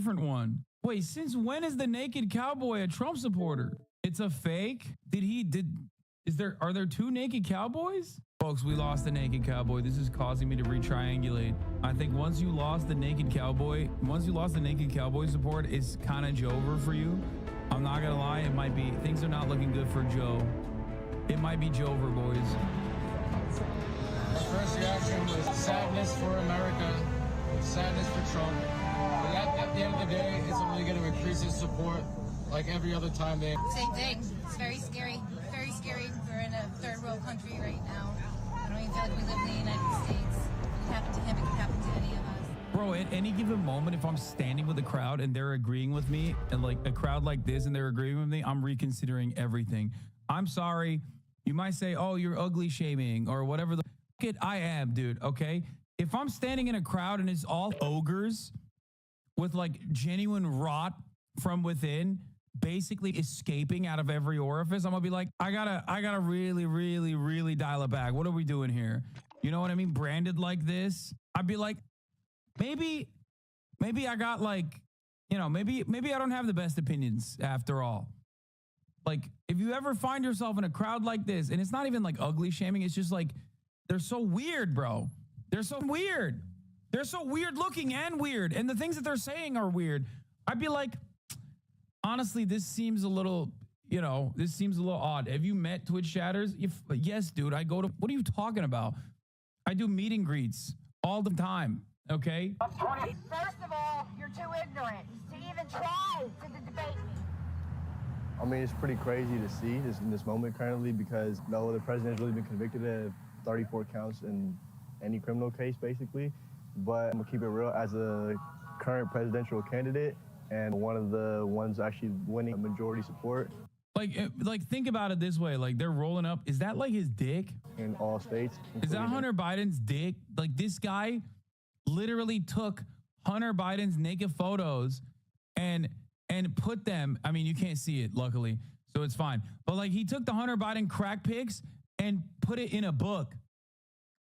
different one. Wait, since when is the naked cowboy a Trump supporter? It's a fake? Are there two naked cowboys? Folks, we lost the naked cowboy. This is causing me to retriangulate. I think once you lost the naked cowboy support, it's kind of over for you. I'm not gonna lie, it might be, things are not looking good for Joe. It might be Jover, boys. My first reaction was sadness for America, sadness for Trump. But at the end of the day, it's only gonna increase his support like every other time they... Same thing. It's very scary. Very scary. We're in a third world country right now. I don't even feel like we live in the United States. It could happen to him. It could happen to any of us. Bro, at any given moment, if I'm standing with a crowd and they're agreeing with me, and like a crowd like this and they're agreeing with me, I'm reconsidering everything. I'm sorry. You might say, oh, you're ugly shaming or whatever the fuck it I am, dude. Okay. If I'm standing in a crowd and it's all ogres with like genuine rot from within, basically escaping out of every orifice, I'm gonna be like, I gotta really, really, really dial it back. What are we doing here? You know what I mean? Branded like this. I'd be like, maybe I got like, you know, maybe I don't have the best opinions after all. Like, if you ever find yourself in a crowd like this, and it's not even like ugly shaming, it's just like, they're so weird, bro. They're so weird. They're so weird looking and weird. And the things that they're saying are weird. I'd be like, honestly, this seems a little, you know, this seems a little odd. Have you met Twitch chatters? Yes, dude, I go to, what are you talking about? I do meet and greets all the time, okay? First of all, you're too ignorant to even try to debate me. I mean, it's pretty crazy to see this in this moment currently because no other president has really been convicted of 34 counts in any criminal case, basically. But I'm gonna keep it real, as a current presidential candidate and one of the ones actually winning a majority support. Like think about it this way, like they're rolling up. Is that like his dick? In all states. Is that Hunter Biden's dick? Like this guy literally took Hunter Biden's naked photos and put them, I mean, you can't see it, luckily, so it's fine. But like he took the Hunter Biden crack pics and put it in a book.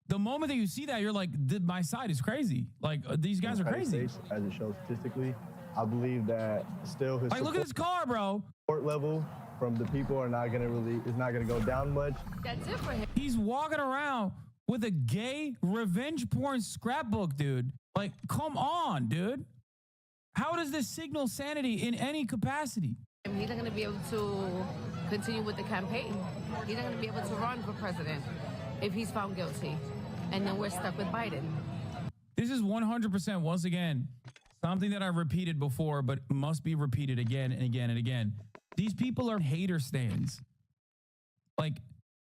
The moment that you see that, you're like, my side is crazy. Like these guys are crazy. As it shows statistically, I believe that still his look at this car, bro. Support level from the people are not gonna it's not gonna go down much. That's it for him. He's walking around with a gay revenge porn scrapbook, dude. Like, come on, dude. How does this signal sanity in any capacity? He's not going to be able to continue with the campaign. He's not going to be able to run for president if he's found guilty. And then we're stuck with Biden. This is 100%, once again, something that I've repeated before, but must be repeated again and again and again. These people are hater stands. Like,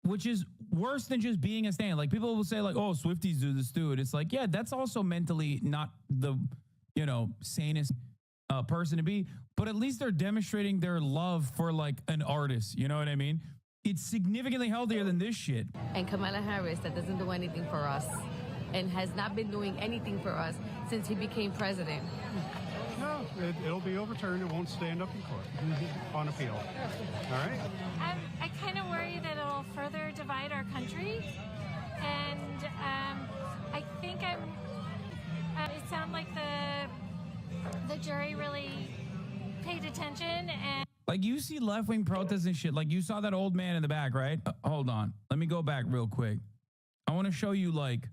which is worse than just being a stand. Like, people will say, like, oh, Swifties do this too. And it's like, yeah, that's also mentally not the, you know, sanest person to be. But at least they're demonstrating their love for, like, an artist. You know what I mean? It's significantly healthier than this shit. And Kamala Harris, that doesn't do anything for us and has not been doing anything for us since he became president. No, it'll be overturned. It won't stand up in court on appeal. All right? I kind of worry that it'll further divide our country. And I think it sounded like the jury really paid attention. And like, you see left-wing protests and shit. Like, you saw that old man in the back, right? Hold on. Let me go back real quick. I want to show you, like,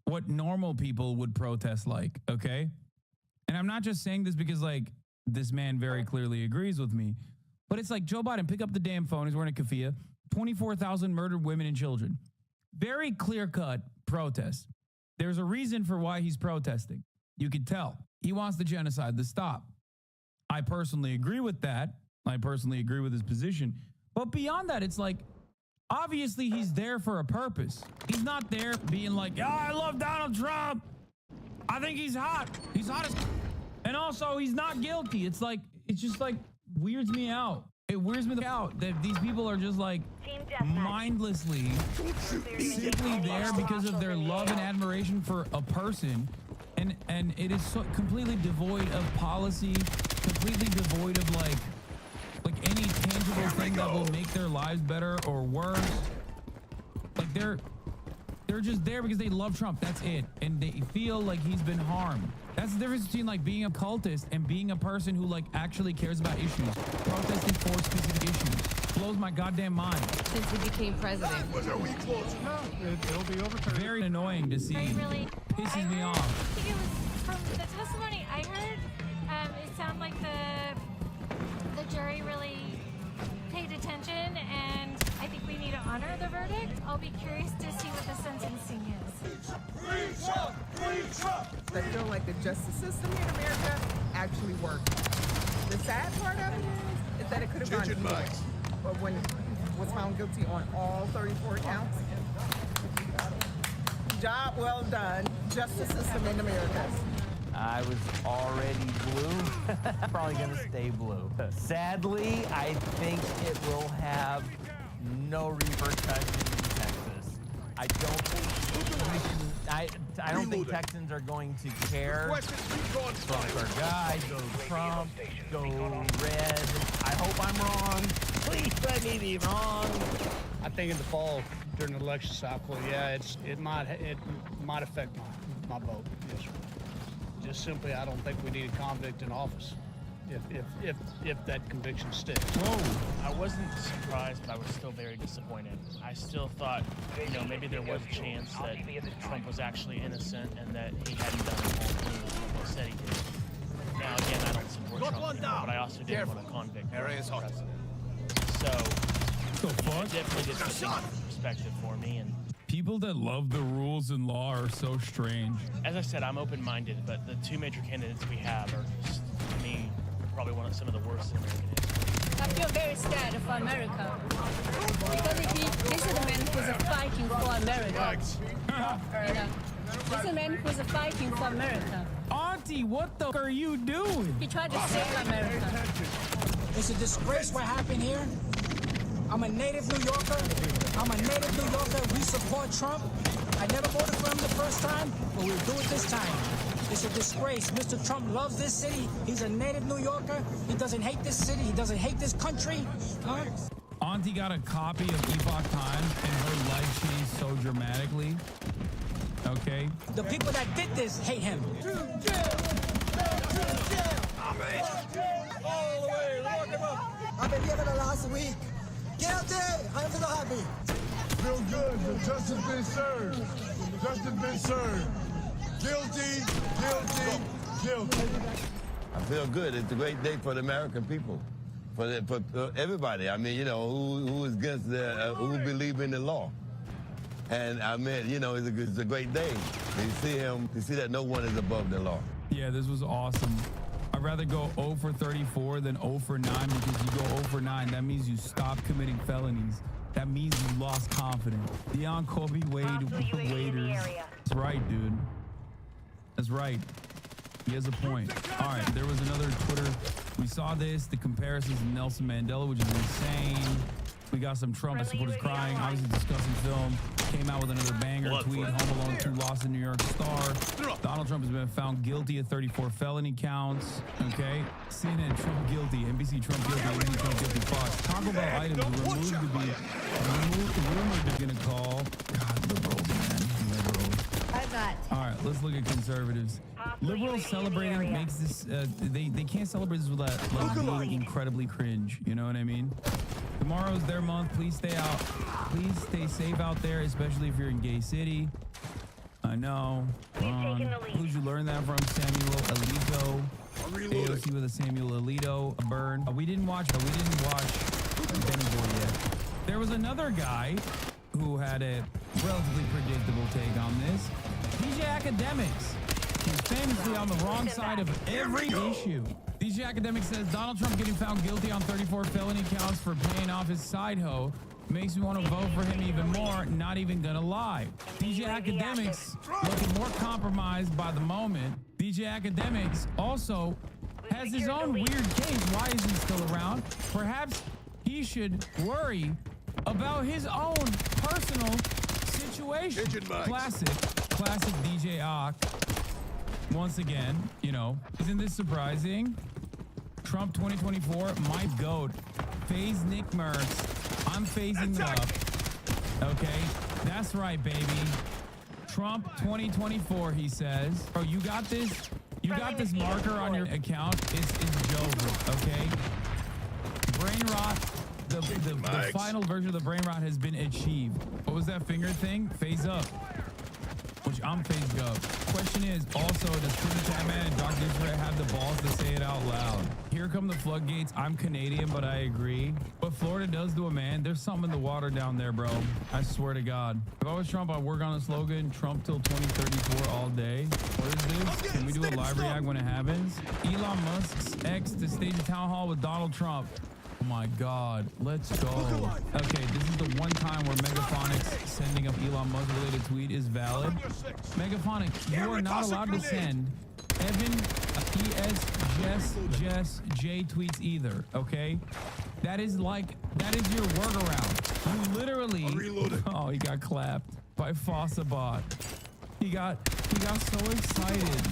what normal people would protest like, okay? And I'm not just saying this because, like, this man very clearly agrees with me. But it's like, Joe Biden, pick up the damn phone. He's wearing a keffiyeh. 24,000 murdered women and children. Very clear-cut protest. There's a reason for why he's protesting. You can tell. He wants the genocide to stop. I personally agree with that. I personally agree with his position. But beyond that, it's like, obviously he's there for a purpose. He's not there being like, oh, I love Donald Trump. I think he's hot. He's hot as... And also, he's not guilty. It's like, it's just like, weirds me out. It weirds me out that these people are just like mindlessly simply there because of their love and admiration for a person. And it is so completely devoid of policy, completely devoid of like any tangible thing that will make their lives better or worse. Like they're They're just there because they love Trump. That's it. And they feel like he's been harmed. That's the difference between like being a cultist and being a person who like actually cares about issues. Protesting for specific issues. Blows my goddamn mind. Since he became president. It'll be overturned. Very annoying to see. Pisses me off. I think it was from the testimony I heard. It sounded like the jury really paid attention, and I think we need to honor the verdict. I'll be curious to see what the sentencing is. I feel like the justice system in America actually works. The sad part of it is that it could have gone either. But when he was found guilty on all 34 counts, job well done, justice system in America. I was already blue. Probably gonna stay blue. Sadly, I think it will have no repercussions in Texas. I don't think Texans are going to care. Trump's our guy. Go Trump. Go red. I hope I'm wrong. Please let me be wrong. I think in the fall during the election cycle, yeah, it might affect my vote. Yes, sir. Just simply, I don't think we need a convict in office if that conviction sticks. Whoa. I wasn't surprised, but I was still very disappointed. I still thought, maybe there was a chance that Trump was actually innocent and that he hadn't done all the things he said he did. Now, again, I don't support Trump anymore, but I also didn't want a convict president. So, it definitely did put things in perspective for me. And people that love the rules and law are so strange. as I said, I'm open-minded, but the two major candidates we have are, just, to me, probably some of the worst in American history. I feel very scared for America because this is a man who's fighting for America. This is a man who's fighting for America. Auntie, what the f are you doing? He tried to save America. It's a disgrace what happened here. I'm a native New Yorker. We support Trump. I never voted for him the first time, but we'll do it this time. It's a disgrace. Mr. Trump loves this city. He's a native New Yorker. He doesn't hate this city. He doesn't hate this country. Huh? Auntie got a copy of Epoch Times and her life changed so dramatically. Okay? The people that did this hate him. I've been here for the last week. Guilty! I'm so happy. Feel good. The justice been served. Justice been served. Guilty, guilty, guilty. I feel good. It's a great day for the American people, for everybody. I mean, who is against who believe in the law. And I mean, it's a great day. You see that no one is above the law. Yeah, this was awesome. I'd rather go 0 for 34 than 0 for 9 because you go 0 for 9. That means you stop committing felonies. That means you lost confidence. Deion Kobe Wade waiters. That's right, dude. That's right. He has a point. All right, there was another Twitter. We saw this, the comparisons of Nelson Mandela, which is insane. We got some Trump supporters crying. Obviously, discussing film. Came out with another banger tweet. Home Alone 2 lost in New York Star. Donald Trump has been found guilty of 34 felony counts. Okay. CNN Trump guilty. NBC Trump guilty. NBC Trump guilty. Fox. Taco Bell items removed to be rumored they're going to call. God, liberals, man. Liberals. All right, let's look at conservatives. Liberals celebrating makes this, they can't celebrate this without being incredibly cringe. You know what I mean? Tomorrow's their month. Please stay out. Please stay safe out there, especially if you're in Gay City. I know. Who'd you learn that from? Samuel Alito. AOC with a Samuel Alito burn. We didn't watch Benny Boy yet. There was another guy who had a relatively predictable take on this. DJ Academics. He's famously on the wrong side of every issue. DJ Academic says Donald Trump getting found guilty on 34 felony counts for paying off his side hoe makes me want to vote for him even more. Not even gonna lie. DJ Academics looking more compromised by the moment. DJ Academics also has his own weird case. Why is he still around? Perhaps he should worry about his own personal situation. Classic DJ Ock. Once again, isn't this surprising? Trump 2024, my goat. Phase Nick Merckx. I'm phasing up. Okay, that's right, baby. Trump 2024, he says. Bro, you got this. You got this marker on your account. It's Joe, okay? Brain rot. The final version of the brain rot has been achieved. What was that finger thing? Phase up. Which I'm phased up. Question is also, does Trinity Tatman and Dr. Israel have the balls to say it out loud? Here come the floodgates. I'm Canadian, but I agree. What Florida does to a man, there's something in the water down there, bro. I swear to God. If I was Trump, I'd work on a slogan, Trump till 2034 all day. What is this? Can we do a live react when it happens? Elon Musk's ex to stage a town hall with Donald Trump. Oh my God, let's go. Okay, this is the one time where Megaphonic's sending up Elon Musk related tweet is valid. Megaphonic, you are not allowed to send Evan Jess J tweets either, okay? That is your workaround. You literally, oh, he got clapped by Fossabot. He got so excited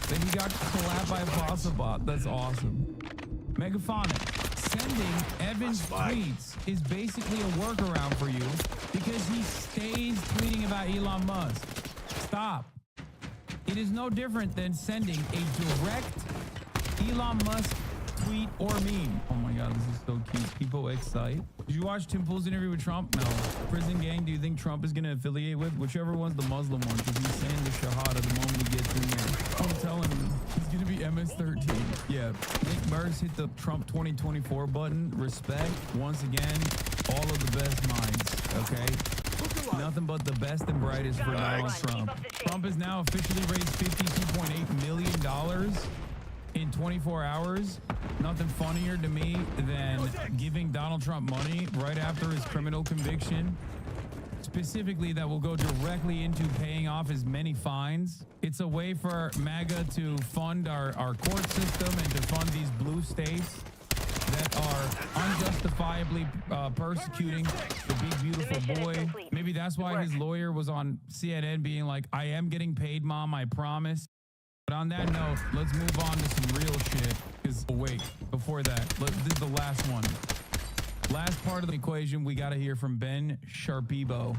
that he got clapped by Fossabot. That's awesome. Megaphonic. Sending Evan's tweets is basically a workaround for you because he stays tweeting about Elon Musk. Stop. It is no different than sending a direct Elon Musk tweet or meme. Oh my God, this is so cute. People excite. Did you watch Tim Pool's interview with Trump? No. Prison gang, do you think Trump is going to affiliate with? Whichever one's the Muslim one, because he's saying the Shahada the moment he gets in there. I'm telling you, he's going to be MS-13. Yeah. Nick Burrs hit the Trump 2024 button. Respect. Once again, all of the best minds, okay? Nothing but the best and brightest for Donald Trump. Trump has now officially raised $52.8 million in 24 hours. Nothing funnier to me than giving Donald Trump money right after his criminal conviction. Specifically, that will go directly into paying off his many fines. It's a way for MAGA to fund our court system and to fund these blue states that are unjustifiably persecuting the big, beautiful boy. Maybe that's why his lawyer was on CNN being like, I am getting paid, Mom, I promise. But on that note, let's move on to some real shit. Because, oh, wait, before that, this is the last one. Last part of the equation, we got to hear from Ben Sharpibo.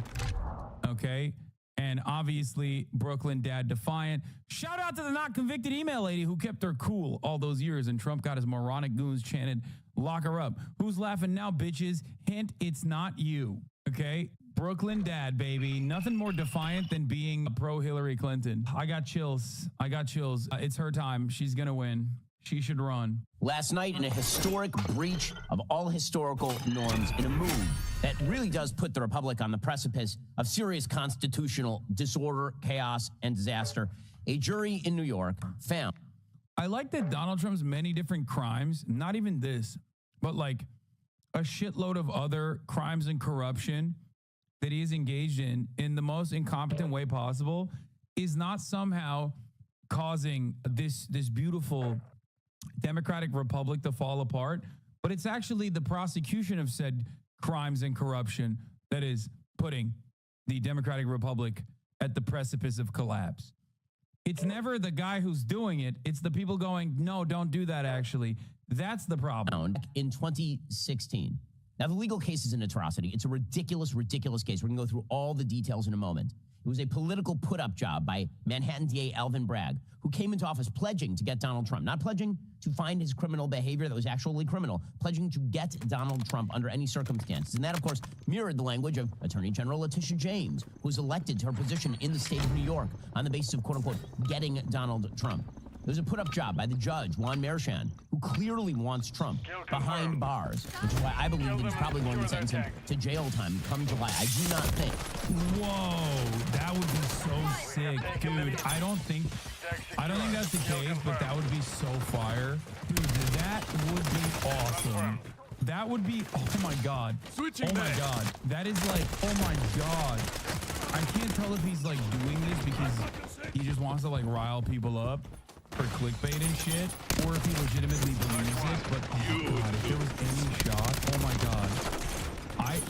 Okay? And obviously, Brooklyn Dad Defiant. Shout out to the not convicted email lady who kept her cool all those years. And Trump got his moronic goons chanted, lock her up. Who's laughing now, bitches? Hint, it's not you. Okay? Brooklyn Dad, baby. Nothing more defiant than being pro Hillary Clinton. I got chills. It's her time. She's going to win. She should run. Last night, in a historic breach of all historical norms, in a move that really does put the Republic on the precipice of serious constitutional disorder, chaos, and disaster, a jury in New York found. I like that Donald Trump's many different crimes, not even this, but like a shitload of other crimes and corruption that he is engaged in the most incompetent way possible, is not somehow causing this beautiful Democratic Republic to fall apart, but it's actually the prosecution of said crimes and corruption that is putting the Democratic Republic at the precipice of collapse. It's never the guy who's doing it. It's the people going, no, don't do that, actually. That's the problem. In 2016. Now, the legal case is an atrocity. It's a ridiculous, ridiculous case. We're going to go through all the details in a moment. It was a political put-up job by Manhattan DA Alvin Bragg, who came into office pledging to get Donald Trump, not pledging to find his criminal behavior that was actually criminal, pledging to get Donald Trump under any circumstances. And that, of course, mirrored the language of Attorney General Letitia James, who was elected to her position in the state of New York on the basis of, quote-unquote, getting Donald Trump. It was a put-up job by the judge, Juan Mershan, who clearly wants Trump behind bars, which is why I believe that he's probably going to sentence him to jail time come July. I do not think. Whoa, that would be so sick, dude. I don't think that's the case, but that would be so fire. Dude, that would be awesome. That would be, oh my God. Oh my God. That is like, oh my God. I can't tell if he's like doing this because he just wants to like rile people up for clickbait and shit, or if he legitimately believes it. But oh God, if there was any shot, oh my God.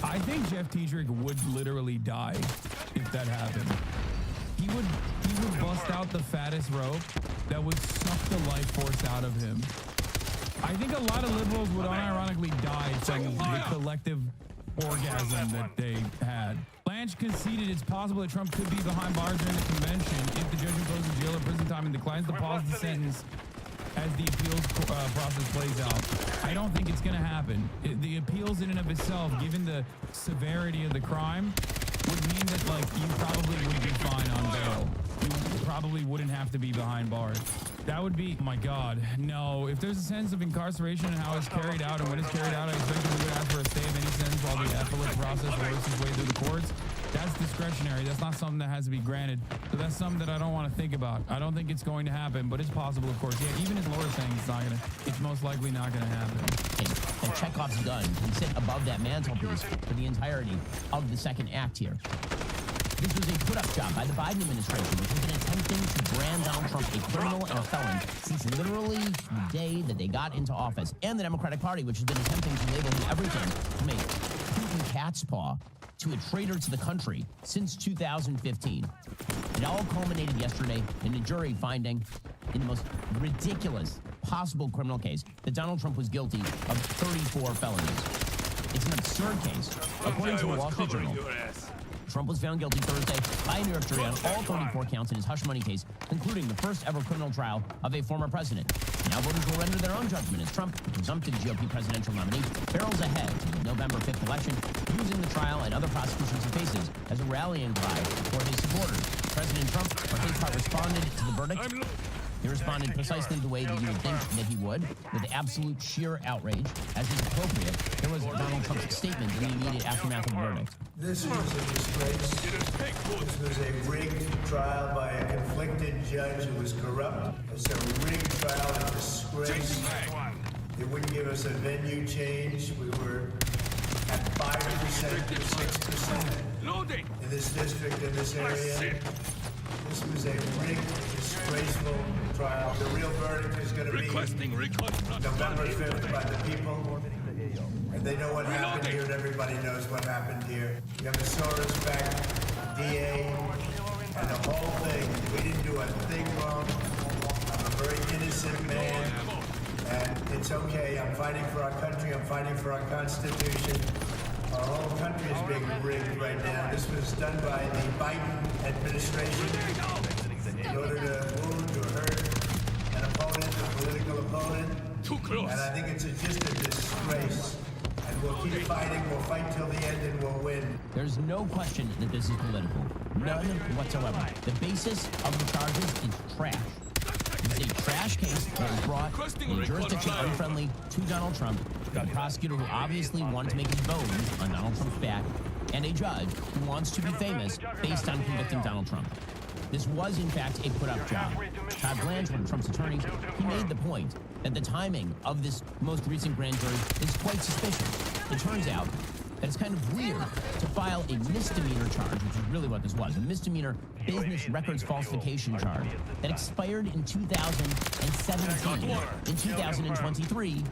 I think Jeff Tiedrich would literally die if that happened. He would bust out the fattest rope that would suck the life force out of him. I think a lot of liberals would unironically die from the collective orgasm that they had. Blanche conceded it's possible that Trump could be behind bars during the convention if the judge imposes jail or prison time and declines to pause the sentence as the appeals process plays out. I don't think it's going to happen. The appeals in and of itself, given the severity of the crime, would mean that, like, you probably would be fine on bail. You probably wouldn't have to be behind bars. That would be, oh my God, no. If there's a sense of incarceration and how it's carried out and when it's carried out, I expect we would ask for a stay of any sentence while the appellate process works its way through the courts. That's discretionary. That's not something that has to be granted. So that's something that I don't want to think about. I don't think it's going to happen, but it's possible, of course. Yeah, even as Laura's saying it's not going to, it's most likely not going to happen. And Chekhov's gun can sit above that mantelpiece for the entirety of the second act here. This was a put-up job by the Biden administration, which has been attempting to brand Donald Trump a criminal and a felon since literally the day that they got into office, and the Democratic Party, which has been attempting to label him everything from a Putin cat's paw to a traitor to the country since 2015. It all culminated yesterday in a jury finding, in the most ridiculous possible criminal case, that Donald Trump was guilty of 34 felonies. It's an absurd case. According to the Wall Street Journal, Trump was found guilty Thursday by a New York jury on all 34 counts in his hush money case, including the first ever criminal trial of a former president. Now voters will render their own judgment as Trump, the presumptive GOP presidential nominee, barrels ahead to the November 5th election, using the trial and other prosecutions he faces as a rallying cry for his supporters. President Trump, for his part, responded to the verdict. He responded precisely the way that you would think that he would, with absolute sheer outrage. As is appropriate, there was Donald Trump's statement in the immediate aftermath of the verdict. This was a disgrace. This was a rigged trial by a conflicted judge who was corrupt. It's a rigged trial, a disgrace. They wouldn't give us a venue change. We were at 5% to 6% in this district, in this area. This was a rigged, disgraceful trial. The real verdict is going to be November 5th by the people. And they know what happened here, and everybody knows what happened here. You have a Soros-backed DA, and the whole thing. We didn't do a thing wrong. I'm a very innocent man, and it's okay. I'm fighting for our country. I'm fighting for our Constitution. Our whole country is being rigged right now. This was done by the Biden administration in order to wound or hurt an opponent, a political opponent. Too close. And I think it's just a disgrace. And we'll keep fighting. We'll fight till the end, and we'll win. There's no question that this is political. None whatsoever. The basis of the charges is trash. It's a trash case that was brought in a jurisdiction unfriendly to Donald Trump, a prosecutor who obviously wanted to make his bones on Donald Trump's back, and a judge who wants to be famous based on convicting Donald Trump. This was, in fact, a put-up job. Todd Blanche, one of Trump's attorneys, he made the point that the timing of this most recent grand jury is quite suspicious. It turns out that it's kind of weird to file a misdemeanor charge, which is really what this was, a misdemeanor business records falsification charge that expired in 2017. In 2023,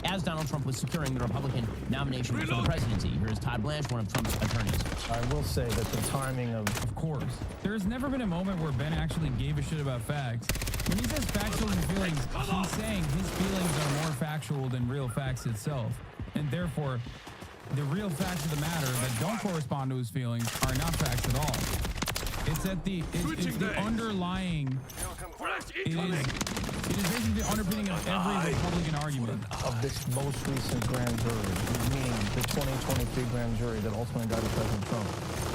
as Donald Trump was securing the Republican nomination for the presidency. Here's Todd Blanche, one of Trump's attorneys. I will say that the timing of course, there's never been a moment where Ben actually gave a shit about facts. When he says factual and feelings, he's saying his feelings are more factual than real facts itself. And therefore, the real facts of the matter that don't correspond to his feelings are not facts at all. It's at the underlying. It is basically the underpinning of every Republican argument. Of this most recent grand jury, meaning the 2023 grand jury that ultimately got President Trump,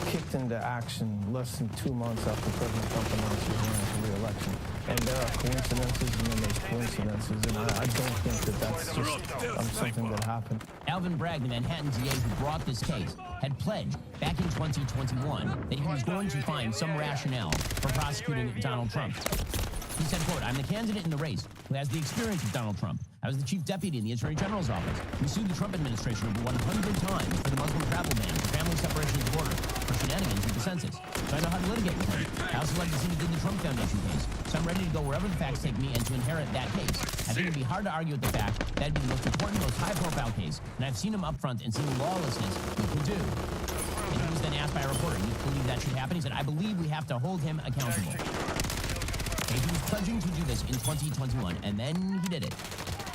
kicked into action less than 2 months after President Trump announced he was running for re-election. And there are coincidences, and then there's coincidences, and I don't think that that's just something that happened. Alvin Bragg, the Manhattan DA who brought this case, had pledged back in 2021 that he was going to find some rationale for prosecuting Donald Trump. He said, quote, "I'm the candidate in the race who has the experience of Donald Trump. I was the chief deputy in the Attorney General's office. We sued the Trump administration over 100 times for the Muslim travel ban, for family separation at the border, for shenanigans with the census. So I know how to litigate with him. I also led the team that did the Trump Foundation case. So I'm ready to go wherever the facts take me and to inherit that case. I think it'd be hard to argue with the fact that'd be the most important, most high-profile case, and I've seen him up front and seen the lawlessness he could do." And he was then asked by a reporter, "Do you believe that should happen?" He said, "I believe we have to hold him accountable." And he was pledging to do this in 2021, and then he did it.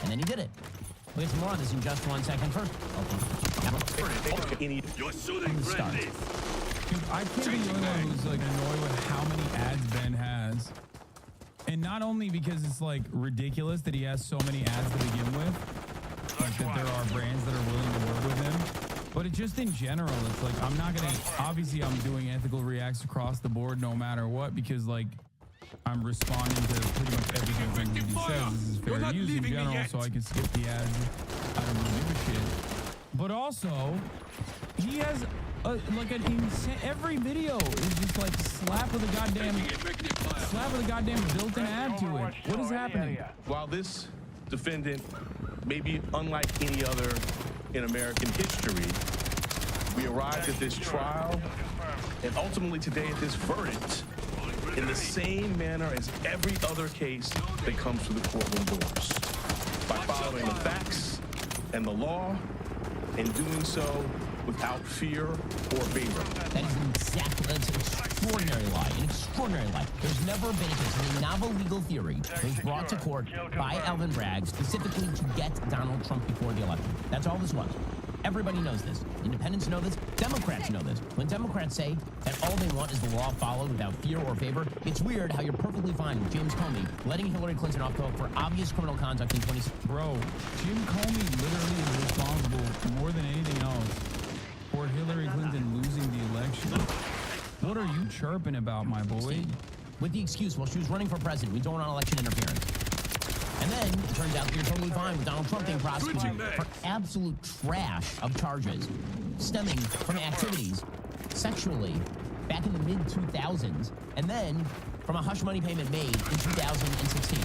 And then he did it. We'll get some more on this in just 1 second. First, You're shooting start. I can't be the only one who's like annoyed with how many ads Ben has. And not only because it's like ridiculous that he has so many ads to begin with, like that there are brands that are willing to work with him, but it just in general, it's like I'm not gonna, obviously I'm doing ethical reacts across the board no matter what, because like I'm responding to pretty much everything that he says. This is fair use in general, so I can skip the ads. I don't really give a shit. But also, he has like an insane, every video is just like slap with a goddamn built-in ad to it. What is happening? While this defendant may be unlike any other in American history, we arrived at this trial and ultimately today at this verdict in the same manner as every other case that comes through the courtroom doors, by following the facts and the law and doing so without fear or favor. That is that's an extraordinary lie, an extraordinary lie. There's never been a case, a novel legal theory that was brought to court by Alvin Bragg specifically to get Donald Trump before the election. That's all this was. Everybody knows this. Independents know this. Democrats know this. When Democrats say that all they want is the law followed without fear or favor, it's weird how you're perfectly fine with James Comey letting Hillary Clinton off the hook for obvious criminal conduct in 20... Bro, Jim Comey literally is responsible more than anything else for Hillary Clinton losing the election. What are you chirping about, my boy? With the excuse, well, she was running for president. We don't want election interference. And then it turns out that you're totally fine with Donald Trump being prosecuted for absolute trash of charges stemming from activities sexually back in the mid-2000s and then from a hush money payment made in 2016.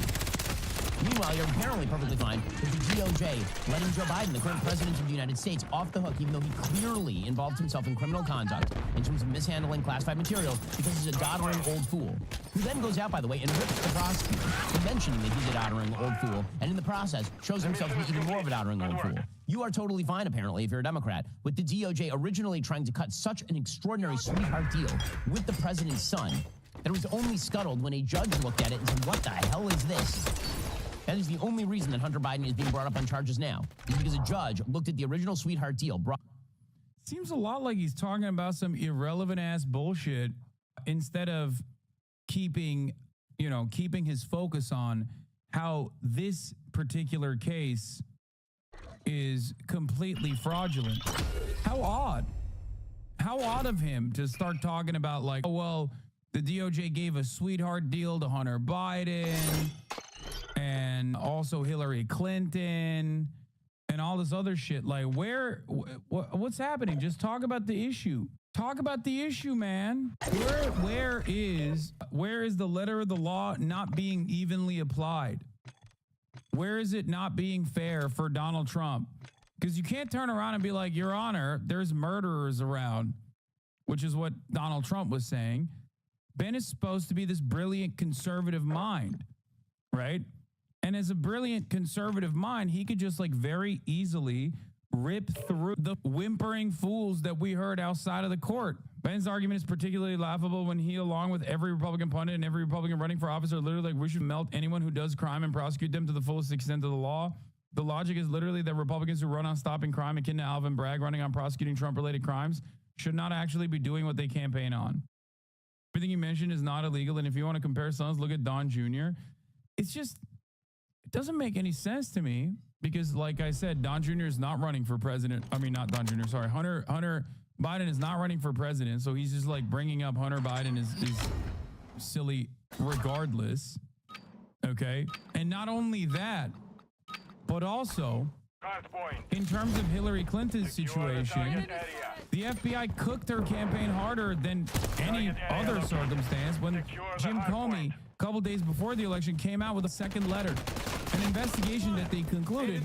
Meanwhile, you're apparently perfectly fine with the DOJ letting Joe Biden, the current president of the United States, off the hook, even though he clearly involved himself in criminal conduct in terms of mishandling classified materials because he's a doddering old fool, who then goes out, by the way, and rips the prosecutor for mentioning that he's a doddering old fool, and in the process shows himself to be even more of a doddering old fool. You are totally fine, apparently, if you're a Democrat, with the DOJ originally trying to cut such an extraordinary sweetheart deal with the president's son that it was only scuttled when a judge looked at it and said, what the hell is this? That is the only reason that Hunter Biden is being brought up on charges now, is because a judge looked at the original sweetheart deal. Seems a lot like he's talking about some irrelevant ass bullshit instead of keeping his focus on how this particular case is completely fraudulent. How odd. How odd of him to start talking about like, oh, well, the DOJ gave a sweetheart deal to Hunter Biden and also Hillary Clinton and all this other shit. Like, what's happening? Just talk about the issue. Talk about the issue, man. Where is the letter of the law not being evenly applied? Where is it not being fair for Donald Trump? Because you can't turn around and be like, Your Honor, there's murderers around, which is what Donald Trump was saying. Ben is supposed to be this brilliant conservative mind, right? And as a brilliant conservative mind, he could just like very easily rip through the whimpering fools that we heard outside of the court. Ben's argument is particularly laughable when he, along with every Republican pundit and every Republican running for office, are literally like, we should melt anyone who does crime and prosecute them to the fullest extent of the law. The logic is literally that Republicans who run on stopping crime, akin to Alvin Bragg running on prosecuting Trump-related crimes, should not actually be doing what they campaign on. Everything you mentioned is not illegal, and if you want to compare sons, look at Don Jr. It's just, it doesn't make any sense to me because, like I said, Don Jr. is not running for president. I mean, not Don Jr., sorry. Hunter Biden is not running for president, so he's just like bringing up Hunter Biden is silly regardless, okay? And not only that, but also, in terms of Hillary Clinton's situation, the FBI cooked her campaign harder than any other circumstance when Jim Comey, a couple days before the election, came out with a second letter. An investigation that they concluded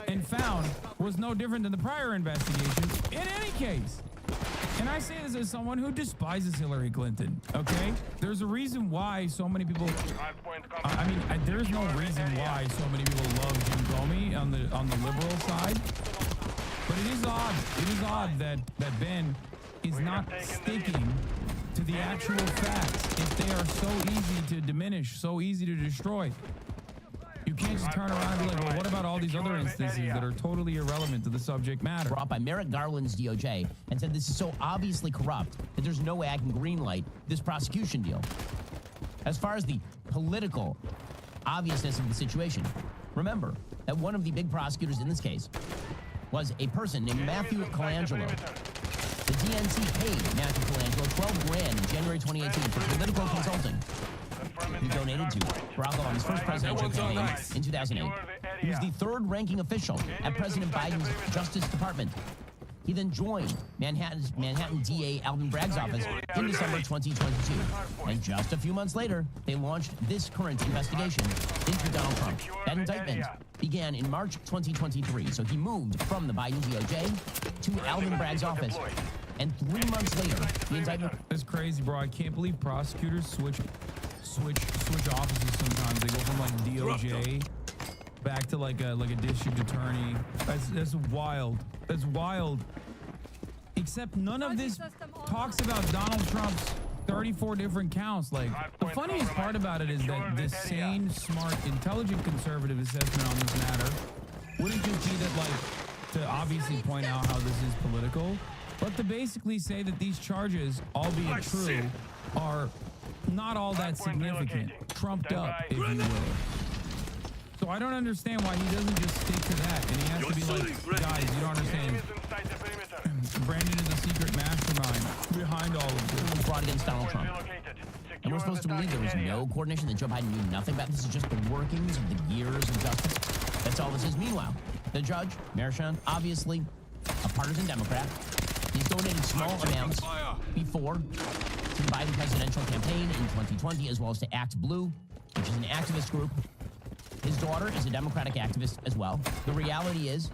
and found was no different than the prior investigations in any case. And I say this as someone who despises Hillary Clinton, okay? There's a reason why so many people, there's no reason why so many people love Jim Comey on the liberal side. But it is odd that Ben is not sticking to the actual facts if they are so easy to diminish, so easy to destroy. You can't just turn around and be like, well, what about all all these other instances that are totally irrelevant to the subject matter. Brought by Merrick Garland's DOJ and said this is so obviously corrupt that there's no way I can greenlight this prosecution deal. As far as the political obviousness of the situation, remember that one of the big prosecutors in this case was a person named Matthew Colangelo. The DNC paid Matthew Colangelo 12 grand in January 2018 for political consulting. He donated to Barack Obama's first presidential campaign in 2008. He was the third-ranking official at President Biden's Justice Department. He then joined Manhattan DA Alvin Bragg's office in December 2022. And just a few months later, they launched this current investigation into Donald Trump. That indictment began in March 2023. So he moved from the Biden DOJ to Alvin Bragg's office. And 3 months later, the indictment... It's crazy, bro. I can't believe prosecutors switch offices sometimes. They go from like DOJ back to like a district attorney. That's wild. That's wild. Except none of this talks about Donald Trump's 34 different counts. Like, the funniest part about it is that this sane, smart, intelligent conservative assessment on this matter wouldn't just be that, like, to obviously point out how this is political, but to basically say that these charges, albeit true, are not all that significant, trumped up, if you will. So I don't understand why he doesn't just stick to that, and he has to be like, guys, you don't understand. Brandon is a secret mastermind behind all of this. Brought against Donald Trump. And we're supposed to believe there was no coordination, that Joe Biden knew nothing about this. Is just the workings of the gears of justice. That's all this is. Meanwhile, the judge, Merchan, obviously a partisan Democrat. He's donated small amounts before to the Biden presidential campaign in 2020, as well as to Act Blue, which is an activist group. His daughter is a Democratic activist as well. The reality is,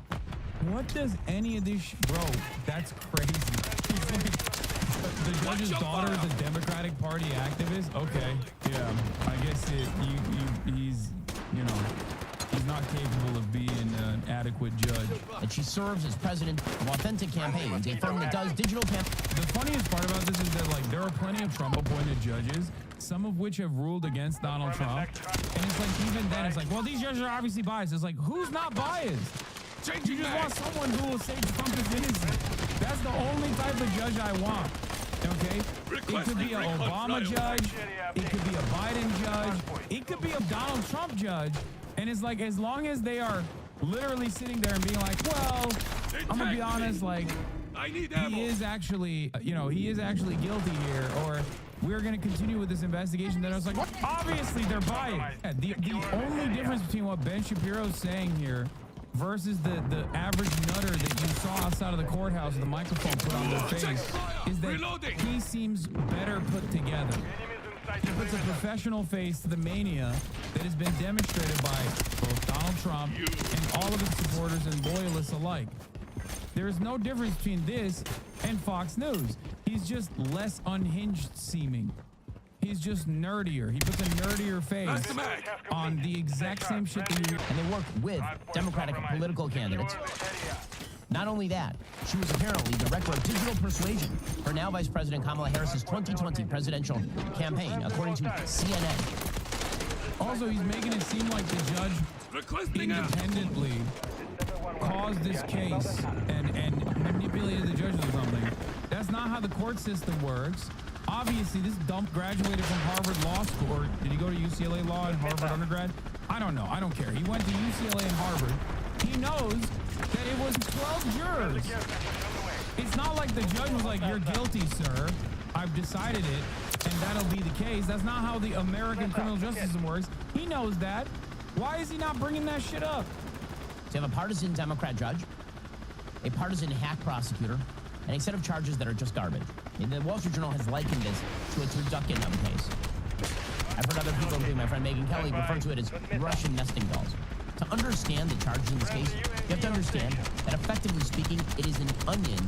what does any of this bro, that's crazy. The judge's daughter is a Democratic Party activist? Okay, yeah. I guess he's, you know, he's not capable of being an adequate judge. And she serves as president of Authentic Campaigns, a firm that does digital campaigns. The funniest part about this is that, like, there are plenty of Trump-appointed judges, some of which have ruled against Donald Trump. And it's like, even then, it's like, well, these judges are obviously biased. It's like, who's not biased? You just want someone who will say Trump is innocent. That's the only type of judge I want. Okay? It could be an Obama judge. It could be a Biden judge. It could be a Donald Trump judge. And it's like, as long as they are literally sitting there and being like, well, I'm going to be honest, like, he is actually, you know, he is actually guilty here, or we're going to continue with this investigation. Then I was like, obviously they're biased. Yeah, the only difference between what Ben Shapiro's saying here versus the average nutter that you saw outside of the courthouse with the microphone put on their face is that he seems better put together. He puts a professional face to the mania that has been demonstrated by both Donald Trump and all of his supporters and loyalists alike. There is no difference between this and Fox News. He's just less unhinged seeming. He's just nerdier. He puts a nerdier face on the exact same shit that you... And they work with Democratic political candidates. Not only that, she was apparently director of digital persuasion for now Vice President Kamala Harris's 2020 presidential campaign, according to CNN. Also, he's making it seem like the judge independently caused this case and manipulated the judges or something. That's not how the court system works. Obviously, this dump graduated from Harvard Law School. Or did he go to UCLA Law and Harvard undergrad? I don't know. I don't care. He went to UCLA and Harvard. He knows that it was 12 jurors. It's not like the judge was like, you're guilty, sir. I've decided it, and that'll be the case. That's not how the American criminal justice system works. He knows that. Why is he not bringing that shit up? So you have a partisan Democrat judge, a partisan hack prosecutor, and a set of charges that are just garbage. And the Wall Street Journal has likened this to a turducken of a case. I've heard other people, including my friend Megyn Kelly, refer to it as Russian nesting dolls. To understand the charges in this case, you have to understand that, effectively speaking, it is an onion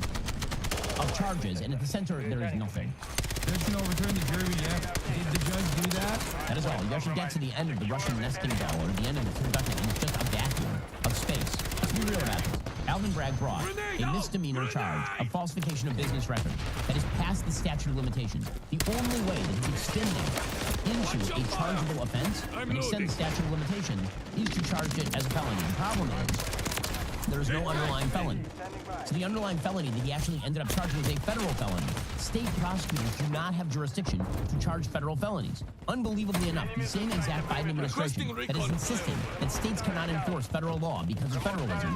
of charges, and at the center, there is nothing. Judge can overturn the jury yet. Did the judge do that? That is all. You actually get to the end of the Russian nesting doll, or the end of the turducken, and it's just a vacuum of space. Let's be real about this. Alvin Bragg brought a misdemeanor charge of falsification of business records that is past the statute of limitations. The only way that he's extending into a chargeable offense and extend the statute of limitations is to charge it as a felony. The problem is there is no underlying felony. So the underlying felony that he actually ended up charging was a federal felony. State prosecutors do not have jurisdiction to charge federal felonies. Unbelievably enough, the same exact Biden administration that is insisting that states cannot enforce federal law because of federalism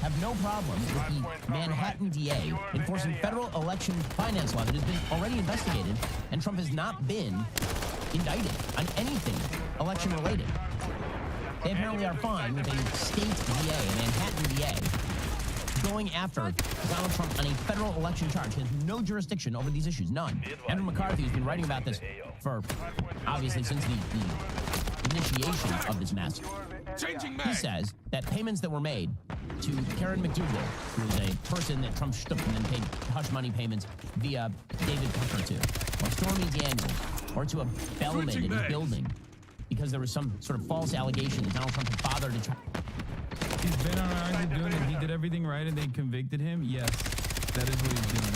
have no problem with the Manhattan DA enforcing federal election finance law that has been already investigated, and Trump has not been indicted on anything election-related. They apparently are fine with a state DA, a Manhattan DA, going after Donald Trump on a federal election charge. He has no jurisdiction over these issues, none. Andrew McCarthy has been writing about this for, obviously, since the initiation of this mess. He says that payments that were made to Karen McDougal, who is a person that Trump stooped and then paid hush money payments via David Tucker to, or Stormy Daniels, or to a bellman in his building, because there was some sort of false allegation that Donald Trump had fathered a child. He's been on our doing it. He did everything right and they convicted him. Yes, that is what he's doing.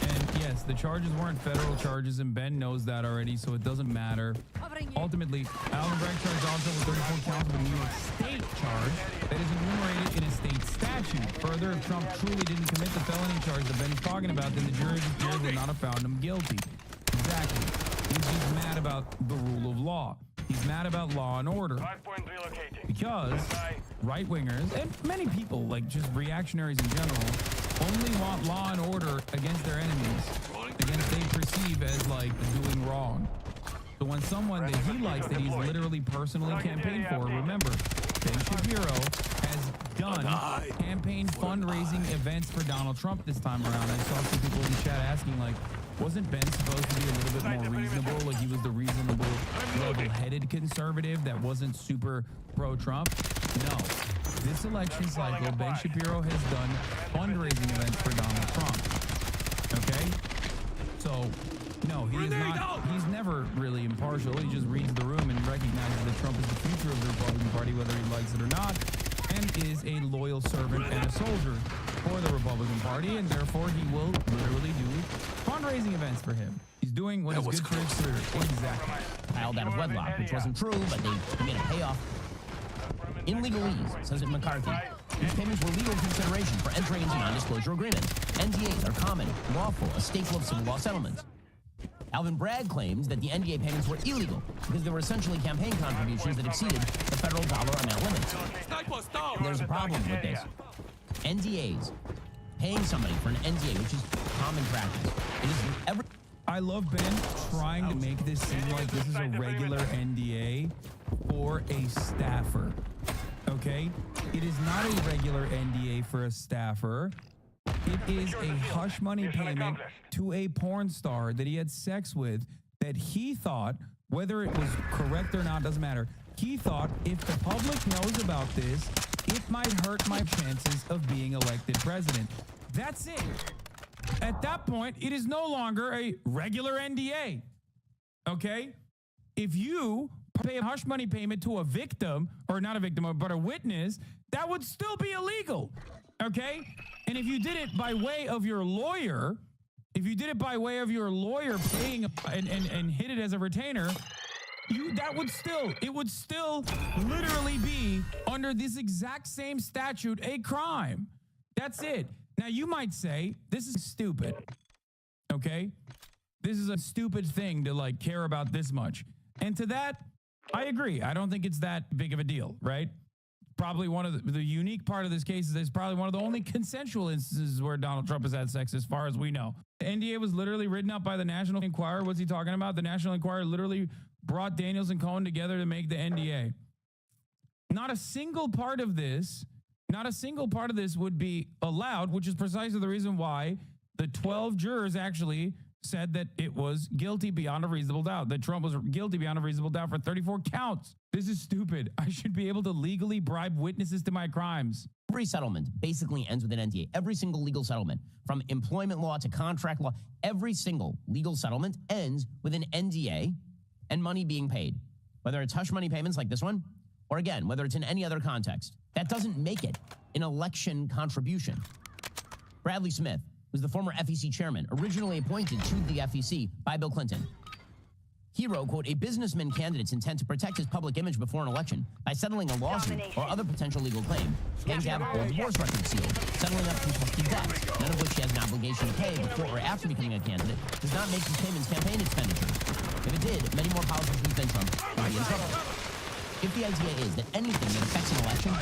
And yes, the charges weren't federal charges, and Ben knows that already, so it doesn't matter. Ultimately, Alvin Bragg charged Donald Trump with 34 counts of a New York State charge that is enumerated in a state statute. Further, if Trump truly didn't commit the felony charge that Ben is talking about, then the jury would not have found him guilty. Exactly. He's just mad about the rule of law. He's mad about law and order. Because right-wingers, and many people, like just reactionaries in general, only want law and order against their enemies, against they perceive as like doing wrong. So when someone that he likes, that he's literally personally campaigned for, remember, Ben Shapiro has done campaign fundraising events for Donald Trump this time around. I saw some people in the chat asking, like, wasn't Ben supposed to be a little bit more reasonable? Like he was the reasonable, level-headed conservative that wasn't super pro-Trump? No. This election cycle, Ben Shapiro has done fundraising events for Donald Trump. Okay? So, no, he is not, he's never really impartial. He just reads the room and recognizes that Trump is the future of the Republican Party, whether he likes it or not, and is a loyal servant and a soldier for the Republican Party, and therefore he will literally do fundraising events for him. He's doing what is good for his career. Exactly. Filed out of wedlock, which wasn't true, but they made a payoff. In legalese, says it McCarthy, these payments were legal consideration for entering into non-disclosure agreements. NDAs are common, lawful, a staple of civil law settlements. Alvin Bragg claims that the NDA payments were illegal because they were essentially campaign contributions that exceeded the federal dollar amount limits. There's a problem with this. NDAs, paying somebody for an NDA, which is common practice. It is every. I love Ben trying to make this seem like this is a regular NDA for a staffer. Okay? It is not a regular NDA for a staffer. It is a hush money payment to a porn star that he had sex with, that he thought, whether it was correct or not, doesn't matter. He thought if the public knows about this, it might hurt my chances of being elected president. That's it. At that point, it is no longer a regular NDA. Okay? If you pay a hush money payment to a victim, or not a victim, but a witness, that would still be illegal. Okay? And if you did it by way of your lawyer, paying and hit it as a retainer, it would still literally be under this exact same statute a crime. That's it. Now you might say, this is stupid. Okay? This is a stupid thing to like care about this much. And to that, I agree. I don't think it's that big of a deal, right? Probably one of the unique part of this case is probably one of the only consensual instances where Donald Trump has had sex, as far as we know. The NDA was literally written up by the National Enquirer. What's he talking about? The National Enquirer literally brought Daniels and Cohen together to make the NDA. Not a single part of this would be allowed, which is precisely the reason why the 12 jurors actually said that it was guilty beyond a reasonable doubt, that Trump was guilty beyond a reasonable doubt for 34 counts. This is stupid. I should be able to legally bribe witnesses to my crimes. Every settlement basically ends with an NDA. Every single legal settlement, from employment law to contract law, every single legal settlement ends with an NDA and money being paid, whether it's hush money payments like this one, or again, whether it's in any other context. That doesn't make it an election contribution. Bradley Smith was the former FEC chairman, originally appointed to the FEC by Bill Clinton. Hero, quote, a businessman candidate's intent to protect his public image before an election by settling a lawsuit or other potential legal claim. And to have old divorce records sealed, settling up contested debts, none of which he has an obligation to pay before or after becoming a candidate, does not make these payments campaign expenditures. If it did, many more politicians than Trump would be in trouble. If the idea is that anything that affects an election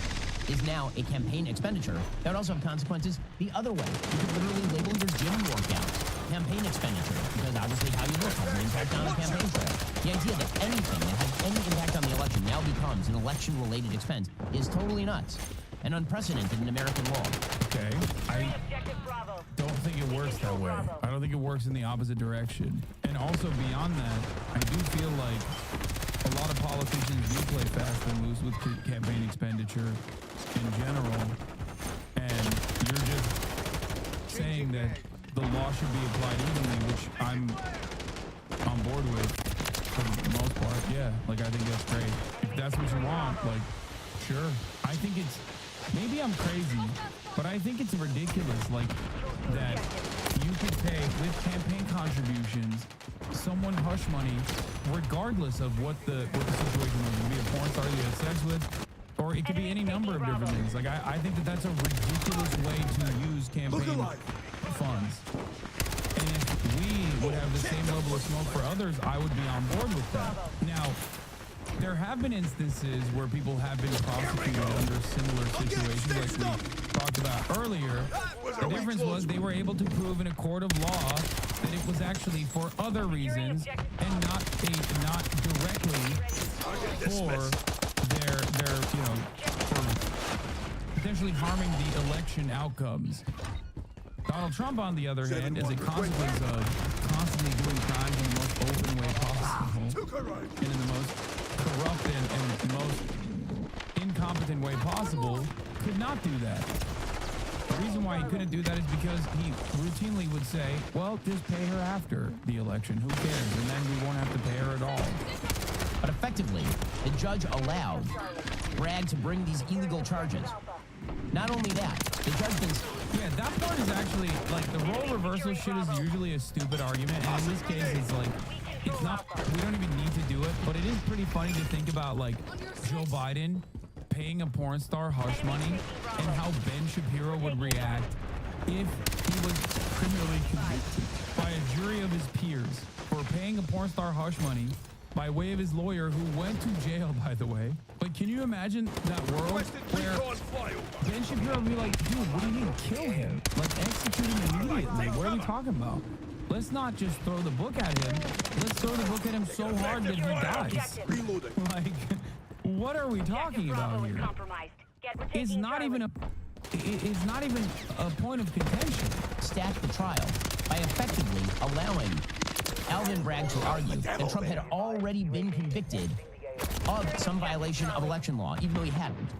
is now a campaign expenditure, that would also have consequences the other way. You could literally label your gym workouts campaign expenditure, because obviously how you look has an impact on a campaign trail. The idea that anything that has any impact on the election now becomes an election-related expense is totally nuts and unprecedented in American law. Okay, I don't think it works that way. I don't think it works in the opposite direction. And also beyond that, I do feel like a lot of politicians do play fast and loose with campaign expenditure in general, and you're just saying that the law should be applied evenly, which I'm on board with for the most part. Yeah, like I think that's great. If that's what you want, like, sure. I think it's, maybe I'm crazy, but I think it's ridiculous, like, that you could pay with campaign contributions someone hush money regardless of what the situation was. It could be a porn star you had sex with, or it could be any number of different things. Like, I think that that's a ridiculous way to use campaign funds. And if we would have the same level of smoke for others, I would be on board with that. Now, there have been instances where people have been prosecuted under similar situations, like we talked about earlier. The difference was they were able to prove in a court of law that it was actually for other reasons and not directly for their for potentially harming the election outcomes. Donald Trump, on the other hand, is a consequence of constantly doing crimes in the most open way possible and in the most corrupt and most incompetent way possible, could not do that. The reason why he couldn't do that is because he routinely would say, well, just pay her after the election. Who cares? And then we won't have to pay her at all. But effectively, the judge allowed Bragg to bring these illegal charges. Not only that, the judge thinks... Yeah, that part is actually, like, the role reversal shit is usually a stupid argument. And in this case, it's like, it's not, we don't even need to do it. But it is pretty funny to think about, like, Joe Biden paying a porn star hush money and how Ben Shapiro would react if he was criminally convicted by a jury of his peers for paying a porn star hush money by way of his lawyer, who went to jail, by the way. But can you imagine that world where Ben Shapiro would be like, dude, what do you mean, kill him? Like, execute him immediately. What are we talking about? Let's not just throw the book at him. Let's throw the book at him so hard that he dies. Like, what are we talking about here? It's not even a point of contention. Stacked the trial by effectively allowing Alvin Bragg to argue that Trump had already been convicted of some violation of election law, even though he hadn't.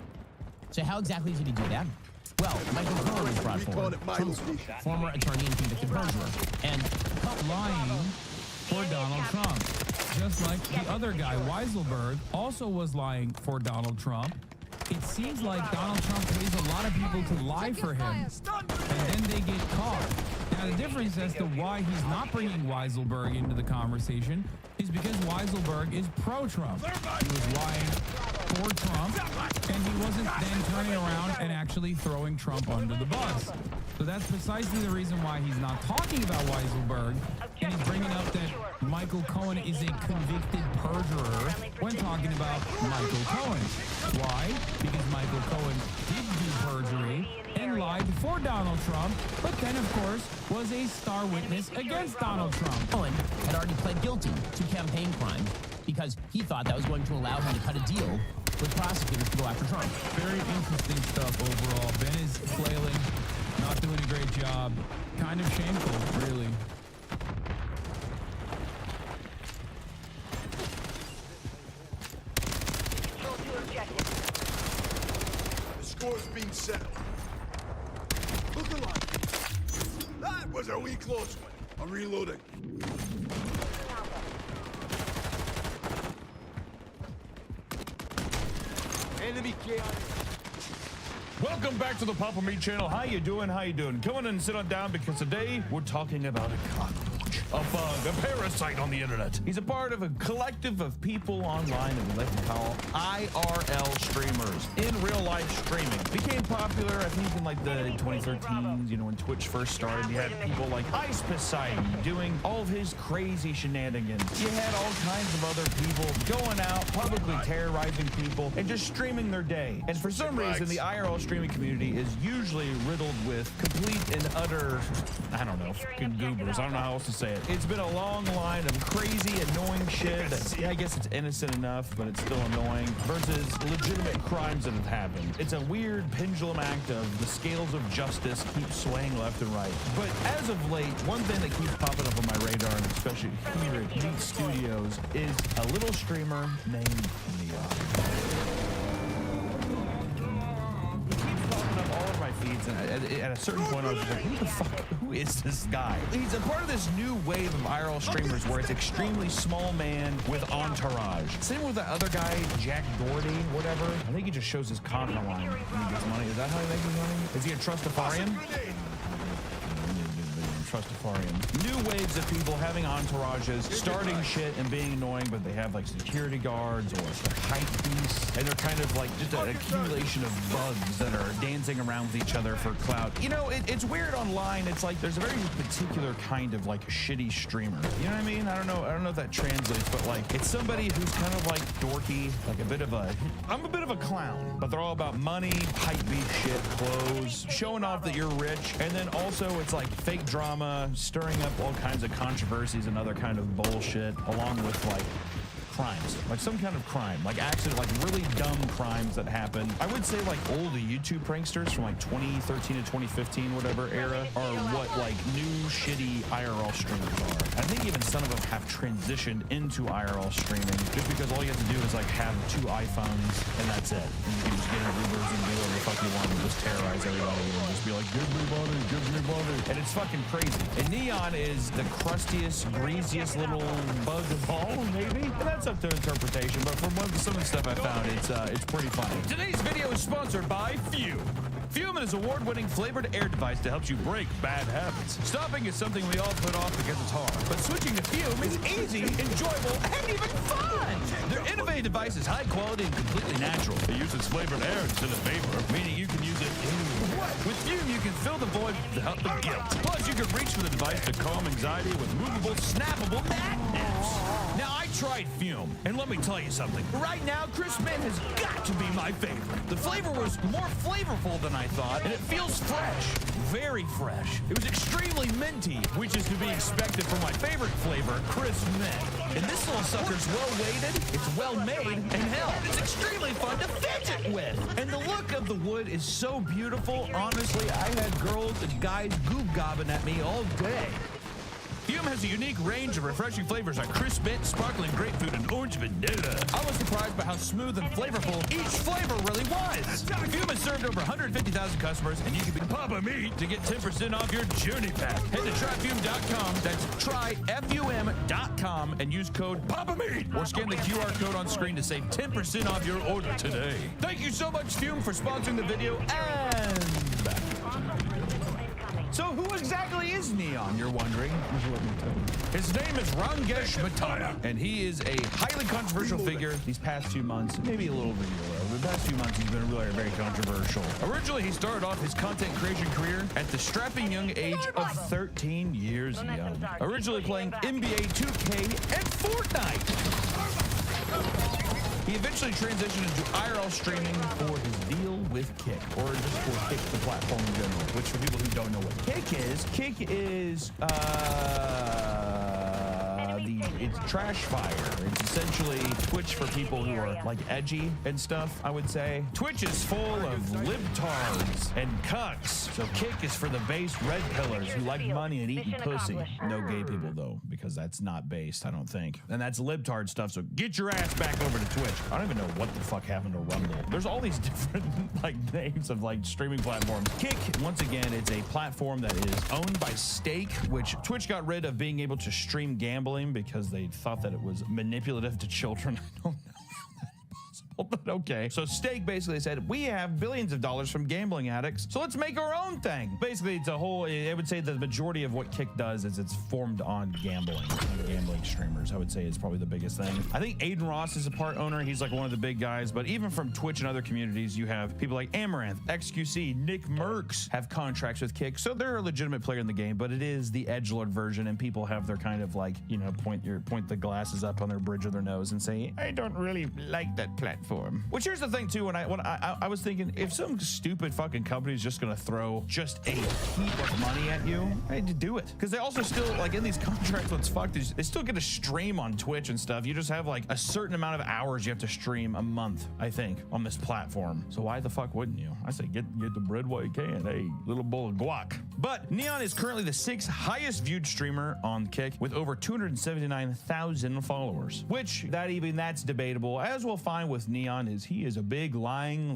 So how exactly did he do that? Well, Michael Cohen was brought forward, Trump's former attorney and convicted perjurer, and lying for Donald Trump. Just like the other guy, Weiselberg, also was lying for Donald Trump. It seems like Donald Trump pays a lot of people to lie for him, and then they get caught. Now, the difference as to why he's not bringing Weiselberg into the conversation is because Weiselberg is pro-Trump. He was lying for Trump, and he wasn't then turning around and actually throwing Trump under the bus. So that's precisely the reason why he's not talking about Weiselberg, and he's bringing up that Michael Cohen is a convicted perjurer when talking about Michael Cohen. Why? Because Michael Cohen did do perjury and lied for Donald Trump, but then, of course, was a star witness against Donald Trump. Cohen had already pled guilty to campaign crime because he thought that was going to allow him to cut a deal with prosecutors to go after Trump. Very interesting stuff overall. Ben is flailing, not doing a great job. Kind of shameful, really. The score's been settled. Look alive. That was a wee close one. I'm reloading. Enemy KIA. Welcome back to the Papa Meat channel. How you doing? How you doing? Come on and sit on down because today we're talking about a cockroach. George, a bug, a parasite on the internet. He's a part of a collective of people online that we like to call IRL streamers, in real life streaming. Became popular, I think, in like the 2013s, you know, when Twitch first started. You had people like Ice Poseidon doing all of his crazy shenanigans. You had all kinds of other people going out, publicly terrorizing people, and just streaming their day. And for some reason, the IRL streaming community is usually riddled with complete and utter, I don't know, fucking goobers. I don't know how else to say it. It's been a long line of crazy, annoying shit that, yeah, I guess it's innocent enough, but it's still annoying, versus legitimate crimes that have happened. It's a weird pendulum act of the scales of justice keep swaying left and right. But as of late, one thing that keeps popping up on my radar, and especially here at MWIII Studios, is a little streamer named Neon. Feeds, and at a certain point I was like, who the fuck, who is this guy? He's a part of this new wave of IRL streamers where it's extremely small man with entourage. Same with the other guy, Jack Doherty, whatever. I think he just shows his content line when he gets money. Is that how he makes his money? Is he a Trustafarian? Trustafarian. New waves of people having entourages, starting shit and being annoying, but they have like security guards or hype beasts, and they're kind of like just an accumulation of bugs that are dancing around with each other for clout. You know, it's weird online. It's like there's a very particular kind of like a shitty streamer. You know what I mean? I don't know if that translates, but like it's somebody who's kind of like dorky, like I'm a bit of a clown, but they're all about money, hype beast shit, clothes, showing off that you're rich, and then also it's like fake drama, stirring up all kinds of controversies and other kind of bullshit, along with like crimes, like some kind of crime, like accident, like really dumb crimes that happen. I would say like old YouTube pranksters from like 2013 to 2015, whatever era, are what like new shitty IRL streamers are. I think even some of them have transitioned into IRL streaming just because all you have to do is like have 2 iPhones and that's it. And you can just get in Ubers and do whatever the fuck you want and just terrorize everybody and just be like, give me money, give me money. And it's fucking crazy. And Neon is the crustiest, greasiest little bug of all, maybe? And that's up to interpretation, but from some of the stuff I found, it's pretty funny. Today's video is sponsored by Fume. Fume is an award-winning flavored air device that helps you break bad habits. Stopping is something we all put off because it's hard, but switching to Fume is easy, enjoyable, and even fun. Their innovative device is high quality and completely natural. It uses flavored air instead of vapor, meaning you can use it anywhere. With Fume, you can fill the void without the guilt. Plus, you can reach for the device to calm anxiety with movable, snappable magnets. Now, I tried Fume, and let me tell you something. Right now, Crisp Mint has got to be my favorite. The flavor was more flavorful than I thought, and it feels fresh. Very fresh. It was extremely minty, which is to be expected from my favorite flavor, Crisp Mint. And this little sucker's well-weighted, it's well-made, and hell, it's extremely fun to fidget with. And the look of the wood is so beautiful. Honestly, I had girls and guys goob-gobbing at me all day. Fume has a unique range of refreshing flavors like crisp mint, sparkling grapefruit, and orange vanilla. I was surprised by how smooth and flavorful each flavor really was. Fume has served over 150,000 customers, and you can be Papa Meat to get 10% off your journey pack. Head to tryfume.com, that's tryfum.com, and use code Papa Meat, or scan the QR code on screen to save 10% off your order today. Thank you so much, Fume, for sponsoring the video, and back. So who exactly is Neon, you're wondering? His name is Rangesh Mataya, and he is a highly controversial figure these past few months, maybe a little bit over the past few months he's been really very controversial. Originally, he started off his content creation career at the strapping young age of 13 years young. Originally playing NBA 2K and Fortnite. He eventually transitioned into IRL streaming for his deal with Kick, or just for Kick, the platform in general, which for people who don't know what Kick is it's Trash Fire. It's essentially Twitch for people who are like edgy and stuff, I would say. Twitch is full of libtards and cucks. So Kick is for the base red pillars who like money and eating pussy. No gay people though, because that's not based, I don't think. And that's libtard stuff, so get your ass back over to Twitch. I don't even know what the fuck happened to Rumble. There's all these different like names of like streaming platforms. Kick, once again, it's a platform that is owned by Stake, which Twitch got rid of being able to stream gambling because they thought that it was manipulative to children. I don't know how that's possible. But okay. So Stake basically said, we have billions of dollars from gambling addicts, so let's make our own thing. Basically, it's a whole, I would say the majority of what Kick does is it's formed on gambling. Gambling streamers, I would say, is probably the biggest thing. I think Aiden Ross is a part owner. He's like one of the big guys, but even from Twitch and other communities, you have people like Amaranth, XQC, Nick Merckx have contracts with Kick, so they're a legitimate player in the game, but it is the edgelord version, and people have their kind of like, you know, point the glasses up on their bridge of their nose and say, I don't really like that platform. Which here's the thing too, when I was thinking, if some stupid fucking company is just gonna throw just a heap of money at you, I had to do it. Because they also still, like in these contracts, what's fucked is they still get to stream on Twitch and stuff. You just have like a certain amount of hours you have to stream a month, I think, on this platform. So why the fuck wouldn't you? I say get the bread while you can, hey, little bowl of guac. But Neon is currently the 6th highest viewed streamer on Kick with over 279,000 followers, which that's debatable. As we'll find with Neon, is he is a big lying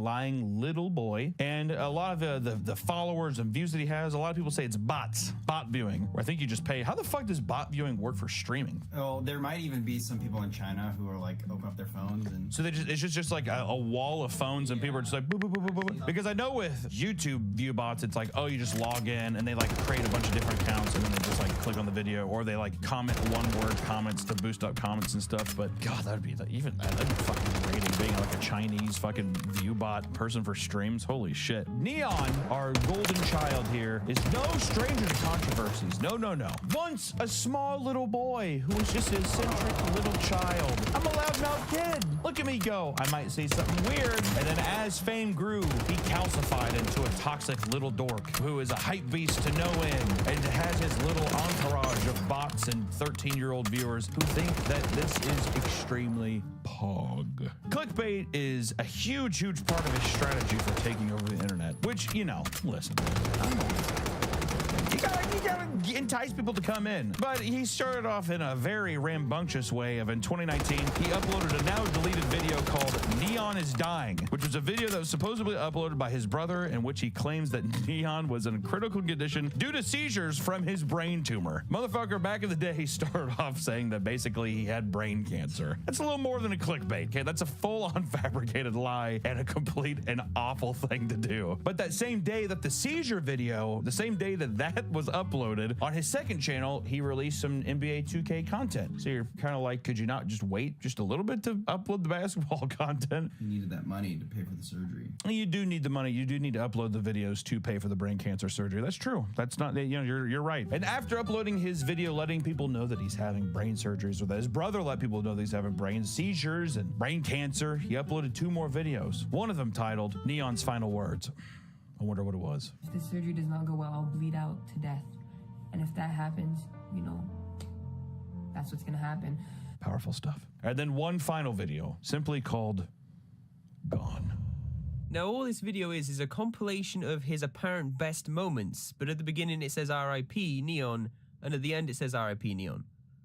little boy, and a lot of the followers and views that he has, a lot of people say it's bot viewing, where I think you just pay. How the fuck does bot viewing work for streaming? Oh, there might even be some people in China who are like open up their phones, and so it's just like a wall of phones, and people are just like boop, boop, boop, boop, boop. Because I know with YouTube view bots, it's like, oh, you just log in and they like create a bunch of different accounts, and then they just like click on the video, or they like comment one-word comments to boost up comments and stuff. But God, that'd be fucking rating being like a Chinese fucking view bot person for streams. Holy shit. Neon, our golden child here, is no stranger to controversies. No. Once a small little boy who was just a eccentric little child. I'm a loudmouth kid. Look at me go. I might say something weird. And then as fame grew, he calcified into a toxic little dork who is a hype beast to no end and has his little entourage of bots and 13-year-old viewers who think that this is extremely pog. Clickbait is a huge part of his strategy for taking over the internet, which, you know, listen, you gotta entice people to come in. But he started off in a very rambunctious way in 2019, he uploaded a now deleted video called Neon is Dying, which was a video that was supposedly uploaded by his brother, in which he claims that Neon was in a critical condition due to seizures from his brain tumor. Motherfucker, back in the day, he started off saying that basically he had brain cancer. That's a little more than a clickbait, okay? That's a full-on fabricated lie and a complete and awful thing to do. But that same day that the seizure video, the same day that was uploaded, on his second channel, he released some NBA 2K content. So you're kind of like, could you not just wait just a little bit to upload the basketball content? You needed that money to pay for the surgery. You do need the money. You do need to upload the videos to pay for the brain cancer surgery. That's true. That's not, you know, you're right. And after uploading his video, letting people know that he's having brain surgeries, or that his brother let people know that he's having brain seizures and brain cancer, he uploaded 2 more videos. One of them titled Neon's Final Words. I wonder what it was. If the surgery does not go well, I'll bleed out to death. And if that happens, you know, that's what's gonna happen. Powerful stuff. And then one final video, simply called Gone. Now, all this video is a compilation of his apparent best moments, but at the beginning it says RIP Neon, and at the end it says RIP Neon.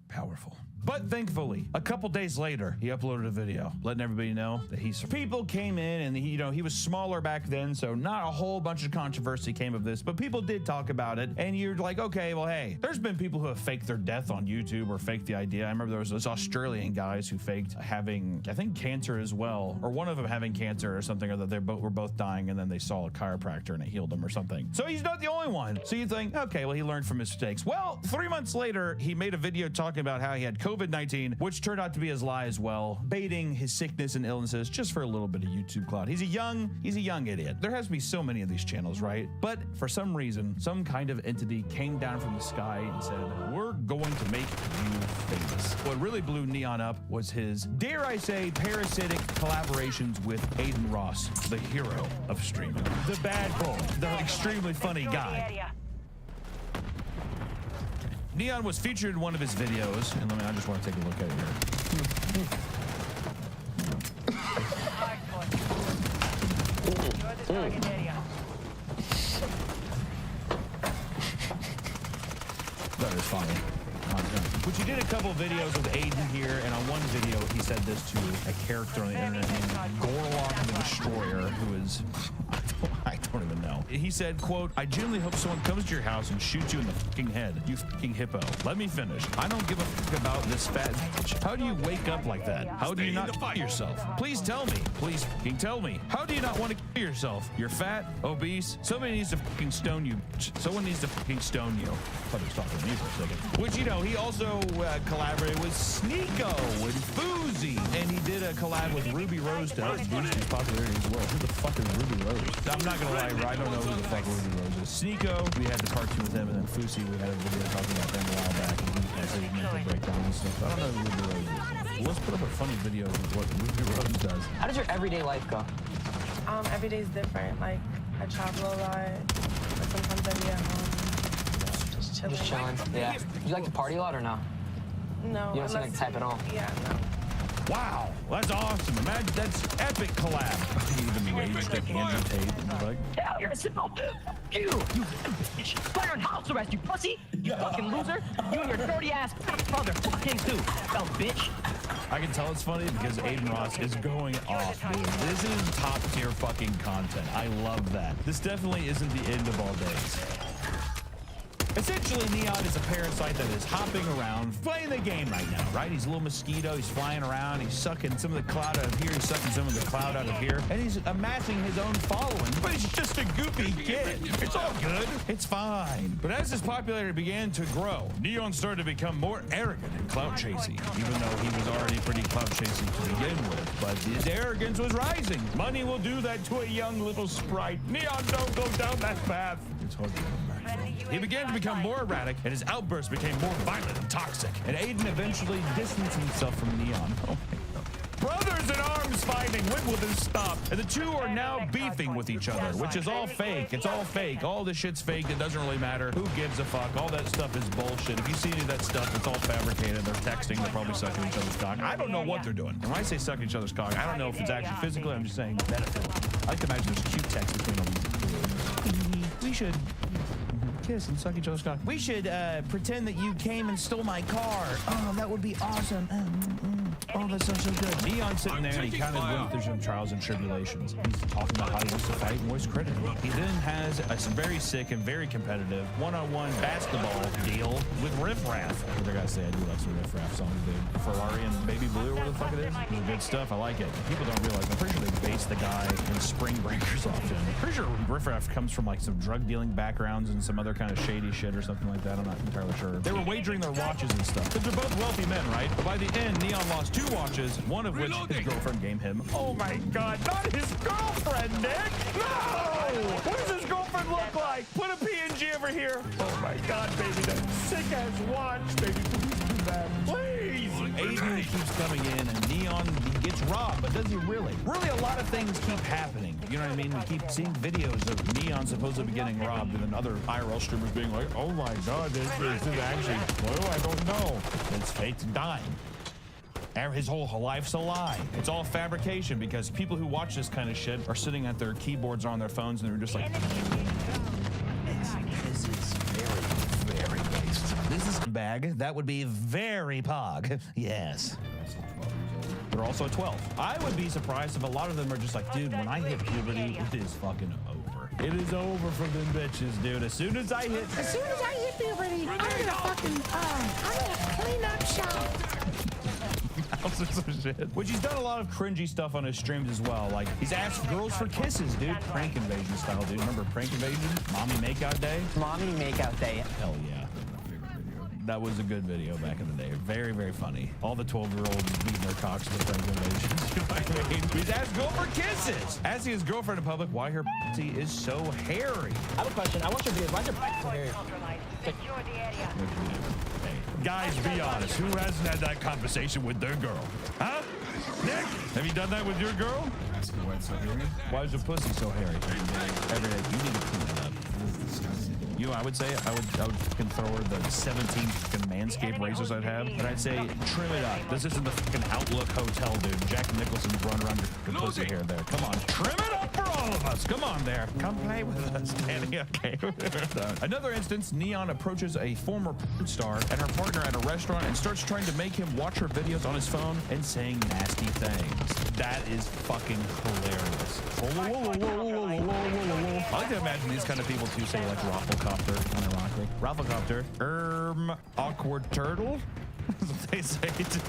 Powerful. But thankfully, a couple days later, he uploaded a video letting everybody know that people came in, and he was smaller back then, so not a whole bunch of controversy came of this, but people did talk about it. And you're like, okay, well, hey, there's been people who have faked their death on YouTube or faked the idea. I remember there was those Australian guys who faked having, I think, cancer as well, or one of them having cancer or something, or that they were both dying, and then they saw a chiropractor and it healed them or something. So he's not the only one. So you think, okay, well, he learned from his mistakes. Well, 3 months later, he made a video talking about how he had COVID-19, which turned out to be his lie as well, baiting his sickness and illnesses just for a little bit of YouTube clout. He's a young idiot. There has to be so many of these channels, right? But for some reason, some kind of entity came down from the sky and said, we're going to make you famous. What really blew Neon up was his, dare I say, parasitic collaborations with Aiden Ross, the hero of streaming. The bad boy, the extremely funny guy. Neon was featured in one of his videos, and I just want to take a look at it here. That is funny. Which he did a couple videos with Aiden here, and on one video he said this to a character on the internet named Gorlock the Destroyer, who is, I don't even know. he said, quote, I genuinely hope someone comes to your house and shoots you in the fucking head, you fucking hippo. Let me finish. I don't give a fuck about this fat bitch. How do you wake up like that? How do you not kill yourself? Please tell me. Please fucking tell me. How do you not want to kill yourself? You're fat, obese. Somebody needs to fucking stone you, bitch. Someone needs to fucking stone you. I thought he was talking to me for a second. Which, you know, he also collaborated with Sneeko and Fousey, and he did a collab with Ruby Rose to help boost his popularity as well. Who the fuck is Ruby Rose? I'm not gonna lie, I don't know who the fuck Ruby Rose is. Sneeko, we had the cartoon with him, and then Fousey, we had a video talking about them a while back, and he has his mental breakdown and stuff. I don't know who Ruby Rose is. Well, let's put up a funny video of what Ruby Rose does. How does your everyday life go? Every day is different. Like, I travel a lot, but sometimes I be at home. Just chilling. Yeah. Do you like to party a lot or no? No. You don't seem like the type at all. Yeah, no. Wow, that's awesome. Imagine that's epic collab. He even raged at Andrew Tate and like, Yeah, you're a simple. You bitch. You're in house arrest, you pussy. You fucking loser. You and your dirty ass brother fucking too. Dumb bitch. I can tell it's funny because Aiden Ross is going off, dude. This is top tier fucking content. I love that. This definitely isn't the end of all days. Essentially, Neon is a parasite that is hopping around, playing the game right now, right? He's a little mosquito. He's flying around. He's sucking some of the cloud out of here. He's sucking some of the cloud out of here. And he's amassing his own following. But he's just a goofy kid. It's all good. It's fine. But as his popularity began to grow, Neon started to become more arrogant and clout chasing, even though he was already pretty clout chasing to begin with. But his arrogance was rising. Money will do that to a young little sprite. Neon, don't go down that path. It's hard to come back. He began to become more erratic, and his outbursts became more violent and toxic. And Aiden eventually distanced himself from Neon. Oh my God. Brothers in arms fighting. When will this stop? And the two are now beefing with each other, which is all fake. It's all fake. All this shit's fake. It doesn't really matter. Who gives a fuck? All that stuff is bullshit. If you see any of that stuff, it's all fabricated. They're texting. They're probably sucking each other's cock. I don't know what they're doing. And when I say sucking each other's cock, I don't know if it's actually physically. I'm just saying metaphorically. I like to imagine there's cute text between them. We should kiss and suck each other's cock. We should pretend that you came and stole my car. Oh, that would be awesome. Oh, that sounds so good. Neon's sitting there and he kind of went through some trials and tribulations. He's talking about how he wants to fight and voice critical. He then has a very sick and very competitive one-on-one basketball deal with Riff Raff. What I gotta say, I do like some Riff Raff songs, dude. Ferrari and Baby Blue, or what the fuck it is. It's good stuff. I like it. People don't realize. I'm pretty sure they based the guy in Spring Breakers off him. I'm pretty sure Riff Raff comes from like some drug dealing backgrounds and some other kind of shady shit or something like that. I'm not entirely sure. They were wagering their watches and stuff. Because they're both wealthy men, right? But by the end, Neon lost 2 watches, one of which his girlfriend gave him. Oh my God, not his girlfriend, Nick! No! What does his girlfriend look like? Put a PNG over here. Oh my God, baby, that sick ass watch, baby. Please do that. Please! Aiden keeps coming in and Neon, he gets robbed, but does he really? Really, a lot of things keep happening. You know what I mean? We keep seeing videos of Neon supposedly getting robbed and then other IRL streamers being like, oh my God, this is actually, well, I don't know. It's fake to dying. His whole life's a lie. It's all fabrication because people who watch this kind of shit are sitting at their keyboards or on their phones and they're just like, this is very, very waste. This is bag. That would be very pog. Yes. They're also 12. I would be surprised if a lot of them are just like, dude, when I hit puberty, it is fucking over. It is over for them bitches, dude. As soon as I hit puberty, I'm gonna fucking, I'm gonna clean up shop. Some shit. Which he's done a lot of cringy stuff on his streams as well. Like, he's asked girls for kisses, dude. Prank invasion style, dude. Remember Prank Invasion? Mommy Makeout Day? Mommy Makeout Day. Hell yeah. That was a good video back in the day. Very, very funny. All the 12-year-olds beating their cocks with Prank Invasion. You know what I mean? He's asked girl for kisses. Asking his girlfriend in public why her pussy is so hairy. I have a question. I want your videos. Why is your pussy so hairy? Guys, be honest. Who hasn't had that conversation with their girl? Huh? Nick, have you done that with your girl? Asking why it's so hairy. Why is your pussy so hairy? Every day. You need to clean it up. I would say I would fucking throw her the 17 fucking Manscaped razors I'd have, and I'd say trim it up. This isn't the fucking Outlook Hotel, dude. Jack Nicholson's running around your pussy hair there. Come on, trim it up for all all of us. Come on there. Come play with us, Danny. Okay. Another instance, Neon approaches a former porn star and her partner at a restaurant and starts trying to make him watch her videos on his phone and saying nasty things. That is fucking hilarious. I like to imagine these kind of people too say like Rafflecopter, unironically. Rafflecopter. Awkward turtle. That's what they say too.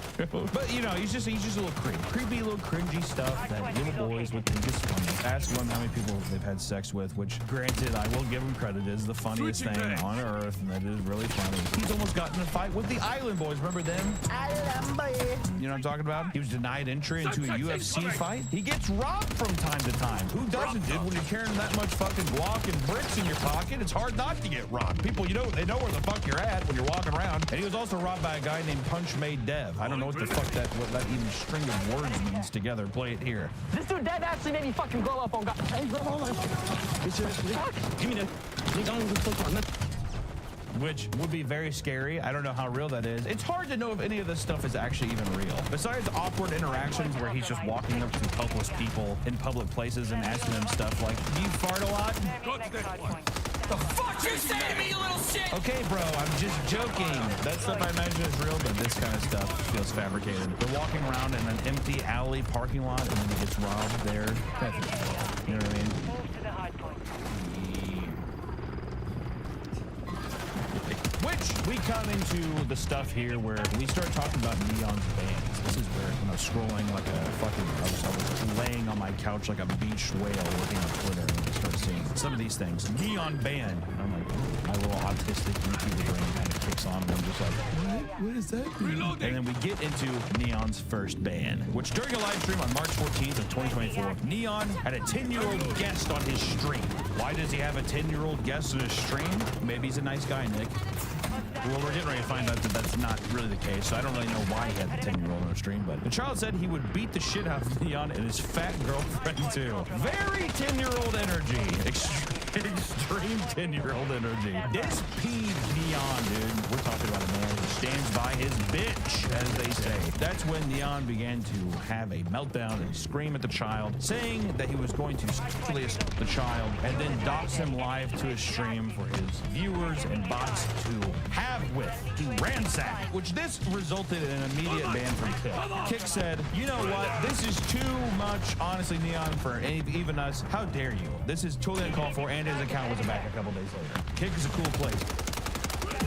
But you know, he's just a little creepy little cringy stuff that little boys would think is funny. Ask them how many people they've had sex with, which granted, I will give him credit, is the funniest thing on earth, and that is really funny. He's almost gotten in a fight with the Island Boys. Remember them? Island Boy. You know what I'm talking about? He was denied entry into a UFC fight. He gets robbed from time to time. Who doesn't, dude? When you're carrying that much fucking guac and bricks in your pocket, it's hard not to get robbed. People, you know, they know where the fuck you're at when you're walking around. And he was also robbed by a guy named Punch Made Dev. I don't know what the fuck that even string of words means together. Play it here. This dude Dev actually made me fucking grow up on God. Hey, bro, hold on. Give me the. Which would be very scary. I don't know how real that is. It's hard to know if any of this stuff is actually even real. Besides awkward interactions where he's just walking up to helpless people in public places and asking them stuff like, do you fart a lot? The fuck you say to me, you little shit? Okay, bro, I'm just joking. That stuff I imagine is real, but this kind of stuff feels fabricated. They're walking around in an empty alley parking lot, and then he gets robbed there. You know what I mean? Which we come into the stuff here where we start talking about Neon's bands. This is where when I was scrolling like a fucking, I was laying on my couch like a beach whale looking at Twitter and I start seeing some of these things. Neon band. And I'm like, my little autistic YouTube brain kind of kicks on and I'm just like, what is that? And then we get into Neon's first band, which during a live stream on March 14th of 2024, Neon had a 10-year-old guest on his stream. Why does he have a 10-year-old guest on his stream? Maybe he's a nice guy, Nick. Well, we're getting ready to find out that that's not really the case, so I don't really know why he had the 10-year-old on the stream, but the child said he would beat the shit out of Neon and his fat girlfriend, too. Very 10-year-old energy. Extreme 10-year-old energy. This peeved Neon, dude. We're talking about a man who stands by his bitch, as they say. That's when Neon began to have a meltdown and scream at the child, saying that he was going to sexually assault the child and then dox him live to his stream for his viewers and bots to have with, to ransack, which this resulted in an immediate ban from Kick. Kick said, you know what, this is too much, honestly, Neon, for even us. How dare you? This is totally uncalled for, and his account was back a couple days later. Kick is a cool place.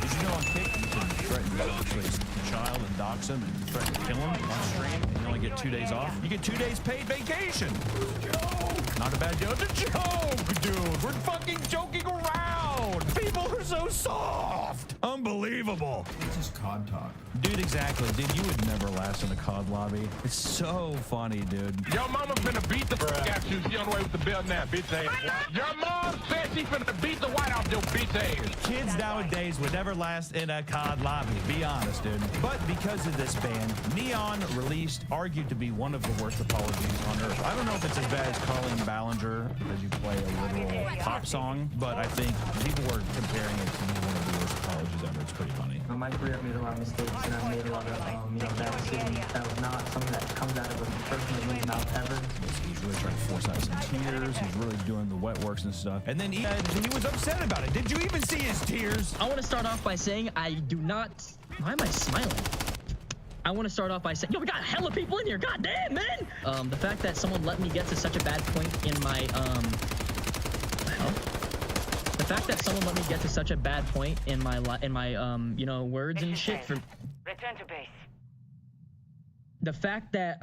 Did you know on Kick, you can threaten to replace the child and dox him and threaten to kill him on stream, and you only get 2 days off? You get 2 days paid vacation. Not a bad joke. It's a joke, dude. We're fucking joking around. People are so soft. Unbelievable. It's just COD talk. Dude, exactly. Dude, you would never last in a COD lobby. It's so funny, dude. Your mama finna beat the fuck out you. She on the way with the belt now, bitch ass. Your mom said she finna beat the white off your bitch ass. Kids nowadays would never last in a COD lobby. Be honest, dude. But because of this ban, Neon released, argued to be one of the worst apologies on earth. I don't know if it's as bad as Colin Ballinger as you play a literal pop song, but I think people were comparing it to one of the worst apologies ever. It's pretty funny. In my career, I've made a lot of mistakes, and I've made a lot of, bad decisions. That was not something that comes out of a person that moves mouth ever. He's really trying to force out some tears. He's really doing the wet works and stuff. And then he was upset about it. Did you even see his tears? I want to start off by saying I do not. Why am I smiling? I want to start off by saying, yo, we got hella people in here. God damn, man. The fact that someone let me get to such a bad point in my the fact that someone let me get to such a bad point in my words and shit for. Return to base. The fact that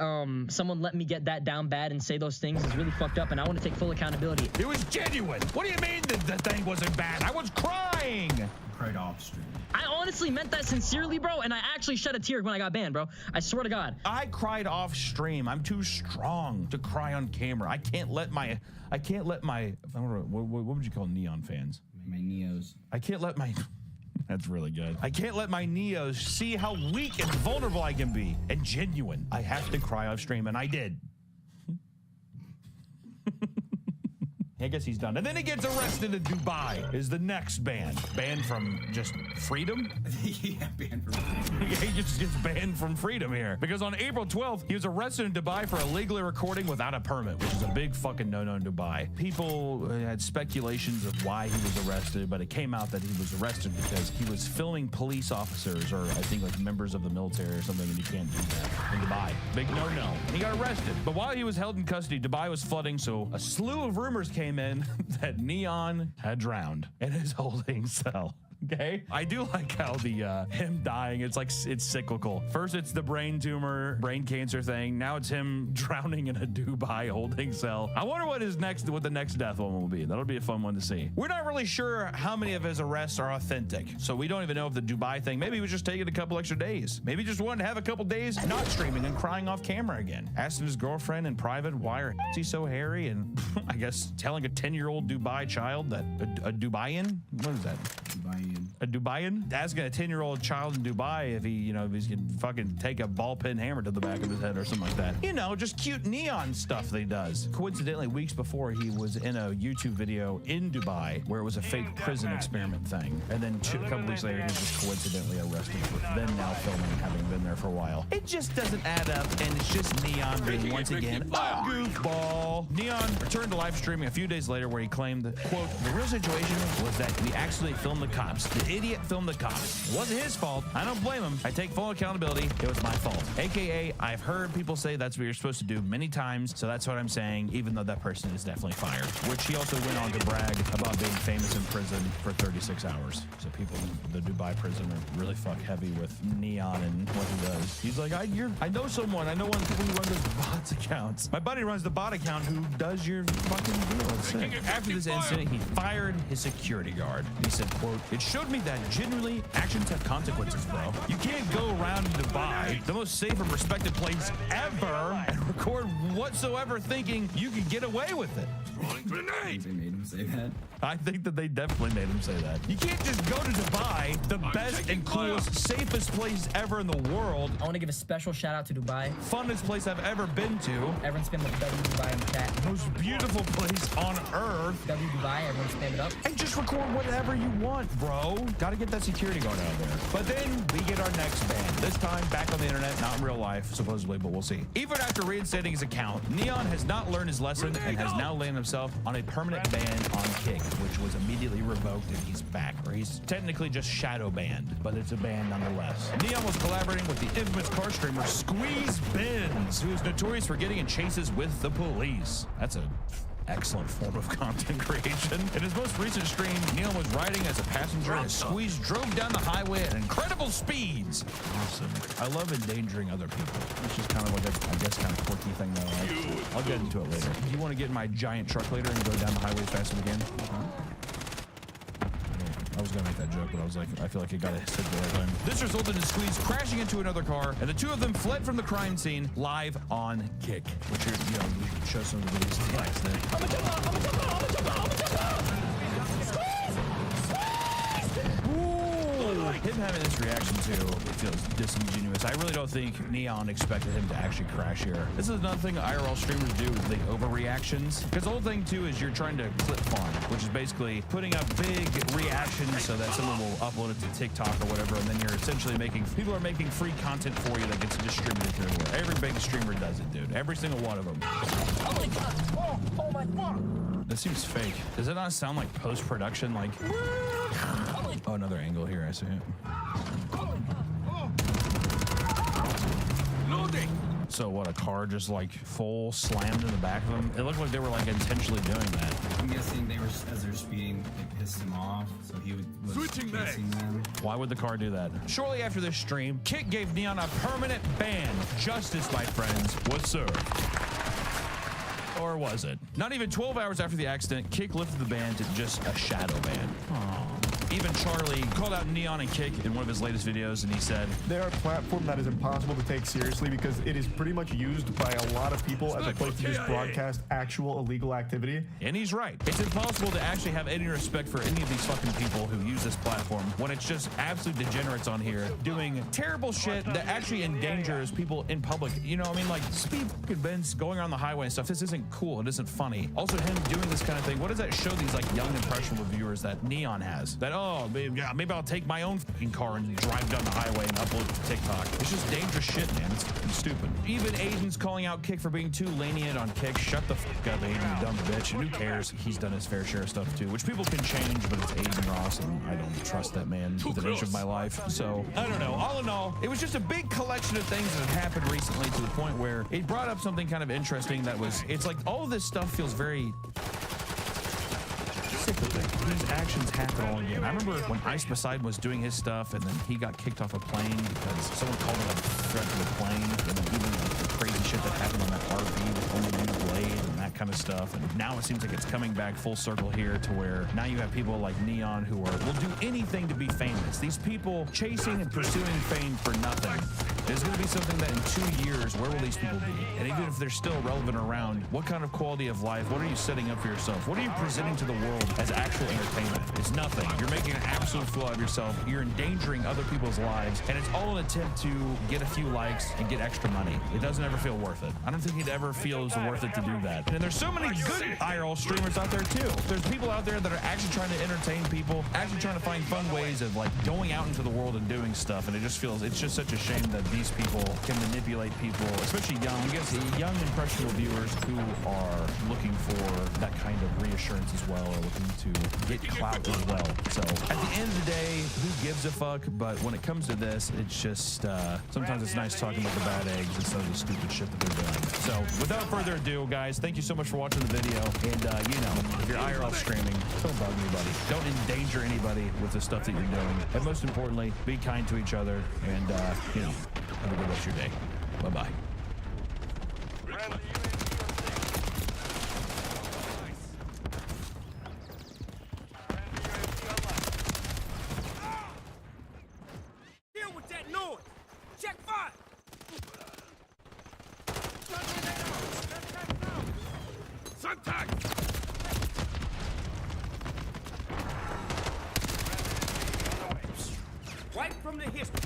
someone let me get that down bad and say those things is really fucked up, and I want to take full accountability. It was genuine. What do you mean that the thing wasn't bad? I was crying. Cried off stream. I honestly meant that sincerely, bro, and I actually shed a tear when I got banned, bro. I swear to God. I cried off stream. I'm too strong to cry on camera. I can't let my, what would you call Neon fans? My Neos. I can't let my, that's really good. I can't let my Neos see how weak and vulnerable I can be and genuine. I have to cry off stream, and I did. I guess he's done. And then he gets arrested in Dubai is the next ban. Banned from just freedom? Yeah, banned from freedom. He just gets banned from freedom here. Because on April 12th, he was arrested in Dubai for illegally recording without a permit, which is a big fucking no-no in Dubai. People had speculations of why he was arrested, but it came out that he was arrested because he was filming police officers or I think like members of the military or something, and you can't do that in Dubai. Big no-no. He got arrested. But while he was held in custody, Dubai was flooding, so a slew of rumors came in that Neon had drowned in his holding cell. Okay, I do like how the him dying, it's like it's cyclical. First it's the brain tumor, brain cancer thing. Now it's him drowning in a Dubai holding cell. I wonder what the next death one will be. That'll be a fun one to see. We're not really sure how many of his arrests are authentic, so we don't even know if the Dubai thing, maybe he was just taking a couple extra days. Maybe he just wanted to have a couple days not streaming and crying off camera again. Asking his girlfriend in private why her he so hairy, and I guess telling a 10-year-old Dubai child that a Dubaian, what is that? A Dubaian asking a 10-year-old child in Dubai if he, if he's gonna fucking take a ball peen hammer to the back of his head or something like that. Just cute Neon stuff that he does. Coincidentally, weeks before, he was in a YouTube video in Dubai where it was a fake prison experiment thing. And then a couple weeks later, he was just coincidentally arrested for then now filming, having been there for a while. It just doesn't add up, and it's just Neon being once again a goofball. Neon returned to live streaming a few days later where he claimed that, quote, the real situation was that we actually filmed the cops. The idiot filmed the cops. It wasn't his fault. I don't blame him. I take full accountability. It was my fault. AKA, I've heard people say that's what you're supposed to do many times, so that's what I'm saying, even though that person is definitely fired. Which he also went on to brag about being famous in prison for 36 hours. So people in the Dubai prison are really fuck heavy with Neon and what he does. He's like, I know someone. I know one of the people who run those bots accounts. My buddy runs the bot account who does your fucking deal. It's sick. After this incident, he fired his security guard. He said, quote, it showed me that genuinely actions have consequences, bro. You can't go around Dubai, the most safe and respected place ever, and record whatsoever thinking you can get away with it. They made him say that. I think that they definitely made him say that. You can't just go to Dubai, the best and coolest, safest place ever in the world. I want to give a special shout out to Dubai. Funnest place I've ever been to. Everyone spam the W Dubai in the chat. Most beautiful place on earth. W Dubai, everyone spam it up. And just record whatever you want, bro. Gotta get that security guard out of there. But then we get our next ban. This time back on the internet, not in real life, supposedly, but we'll see. Even after reinstating his account, Neon has not learned his lesson and has now landed himself on a permanent ban on Kick, which was immediately revoked and he's back. Or he's technically just shadow banned, but it's a ban nonetheless. Neon was collaborating with the infamous car streamer Squeeze Benz, who is notorious for getting in chases with the police. That's a excellent form of content creation. In his most recent stream, Neil was riding as a passenger as Squeeze drove down the highway at incredible speeds. Awesome. I love endangering other people, which is kind of like a, I guess, kind of quirky thing that I like. I'll get into it later. Do you want to get in my giant truck later and go down the highway as fast as we can? I was gonna make that joke, but I was like, I feel like it got hit the right time. This resulted in Squeeze crashing into another car, and the two of them fled from the crime scene live on Kick, which we can show some of the videos of the accident. Him having this reaction too, it feels disingenuous. I really don't think Neon expected him to actually crash here. This is another thing IRL streamers do, is they overreactions. Because the whole thing too is you're trying to clip farm, which is basically putting up big reactions so that someone will upload it to TikTok or whatever, and then you're essentially people are making free content for you that gets distributed to everywhere. Every big streamer does it, dude. Every single one of them. Oh my god! Oh my fuck! This seems fake. Does it not sound like post-production? Like, oh, another angle here. I see it. Loading. So what? A car just like full slammed in the back of them. It looked like they were like intentionally doing that. I'm guessing they were, as they're speeding, they pissed him off, so he was chasing them. Why would the car do that? Shortly after this stream, Kick gave Neon a permanent ban. Justice, my friends, was served. Or was it? Not even 12 hours after the accident, Kick lifted the ban to just a shadow ban. Aww. Even Charlie called out Neon and Kick in one of his latest videos, and he said, "They are a platform that is impossible to take seriously because it is pretty much used by a lot of people as a place to just broadcast actual illegal activity." And he's right. It's impossible to actually have any respect for any of these fucking people who use this platform when it's just absolute degenerates on here doing terrible shit that actually endangers people in public. You know what I mean? Like speed fucking bends going around the highway and stuff. This isn't cool. It isn't funny. Also, him doing this kind of thing, what does that show these like young impressionable viewers that Neon has? That, oh, maybe I'll take my own fucking car and drive down the highway and upload it to TikTok. It's just dangerous shit, man. It's fucking stupid. Even Aiden's calling out Kick for being too lenient on Kick. Shut the fuck up, Aiden, you dumb bitch. And who cares? He's done his fair share of stuff too, which people can change, but it's Aiden Ross, and I don't trust that man with an inch of my life. So, I don't know. All in all, it was just a big collection of things that have happened recently to the point where it brought up something kind of interesting that was, it's like all of this stuff feels very cyclical. These actions happen all again. I remember when Ice Poseidon was doing his stuff and then he got kicked off a plane because someone called him a threat to the plane, and then even like the crazy shit that happened on that RV with only one blade and that kind of stuff. And now it seems like it's coming back full circle here to where now you have people like Neon who will do anything to be famous. These people chasing and pursuing fame for nothing. There's going to be something that in 2 years, where will these people be? And even if they're still relevant around, what kind of quality of life, what are you setting up for yourself? What are you presenting to the world as actual entertainment? It's nothing. You're making an absolute fool out of yourself. You're endangering other people's lives, and it's all an attempt to get a few likes and get extra money. It doesn't ever feel worth it. I don't think it ever feels worth it to do that. And there's so many good IRL streamers out there too. There's people out there that are actually trying to entertain people, actually trying to find fun ways of like going out into the world and doing stuff, and it just feels, it's just such a shame that these people can manipulate people, especially young, you guys, young impressionable viewers who are looking for that kind of reassurance as well, or looking to get clout as well. So at the end of the day, who gives a fuck? But when it comes to this, it's just sometimes it's nice talking about the bad eggs instead of the stupid shit that they're doing. So without further ado, guys, thank you so much for watching the video. And you know, if you're IRL streaming, don't bug anybody, don't endanger anybody with the stuff that you're doing, and most importantly, be kind to each other, and you know, have a good rest of your day. Bye-bye. Deal with that noise. Check fire. Contact. Right from the history.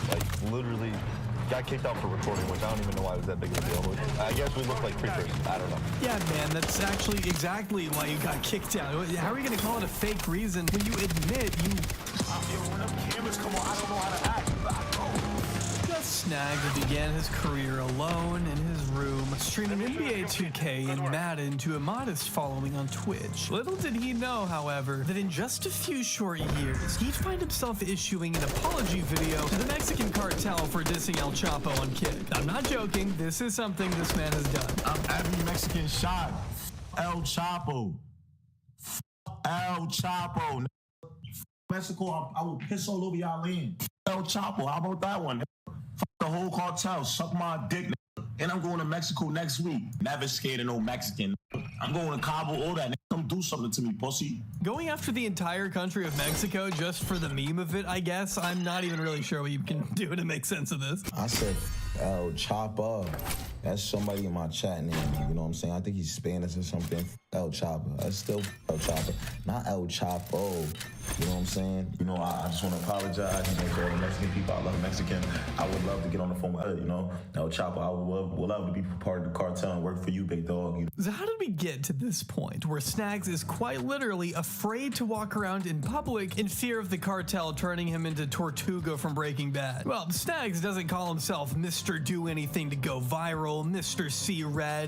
Like literally got kicked out for recording, which I don't even know why it was that big of a deal. I guess we look like creepers. I don't know. Yeah, man, that's actually exactly why you got kicked out. How are you gonna call it a fake reason when you admit you... When them cameras come on, I don't know how to act. Gus Snags began his career alone in his room, streaming NBA 2K and Madden to a modest following on Twitch. Little did he know, however, that in just a few short years, he'd find himself issuing an apology video to the Mexican cartel for dissing El Chapo on Kick. I'm not joking, this is something this man has done. Every Mexican shot, El Chapo. El Chapo. Mexico, I will piss all over y'all land. El Chapo, how about that one? The whole cartel, suck my dick. And I'm going to Mexico next week. Never scared of no Mexican. I'm going to Cabo, all that. Come do something to me, pussy. Going after the entire country of Mexico just for the meme of it, I guess. I'm not even really sure what you can do to make sense of this. I said El Chapo. That's somebody in my chat name, you know what I'm saying? I think he's Spanish or something. El Chapo. That's still El Chapo, not El Chapo. You know what I'm saying? You know, I just want to apologize, you know, to all the Mexican people. I love Mexican. I would love to get on the phone with her, you know. El Chapo, I would love to be part of the cartel and work for you, big dog. You know? So how did we get to this point where Snags is quite literally afraid to walk around in public in fear of the cartel turning him into Tortuga from Breaking Bad? Well, Snags doesn't call himself Mr. Do Anything to Go Viral, Mr. C Red,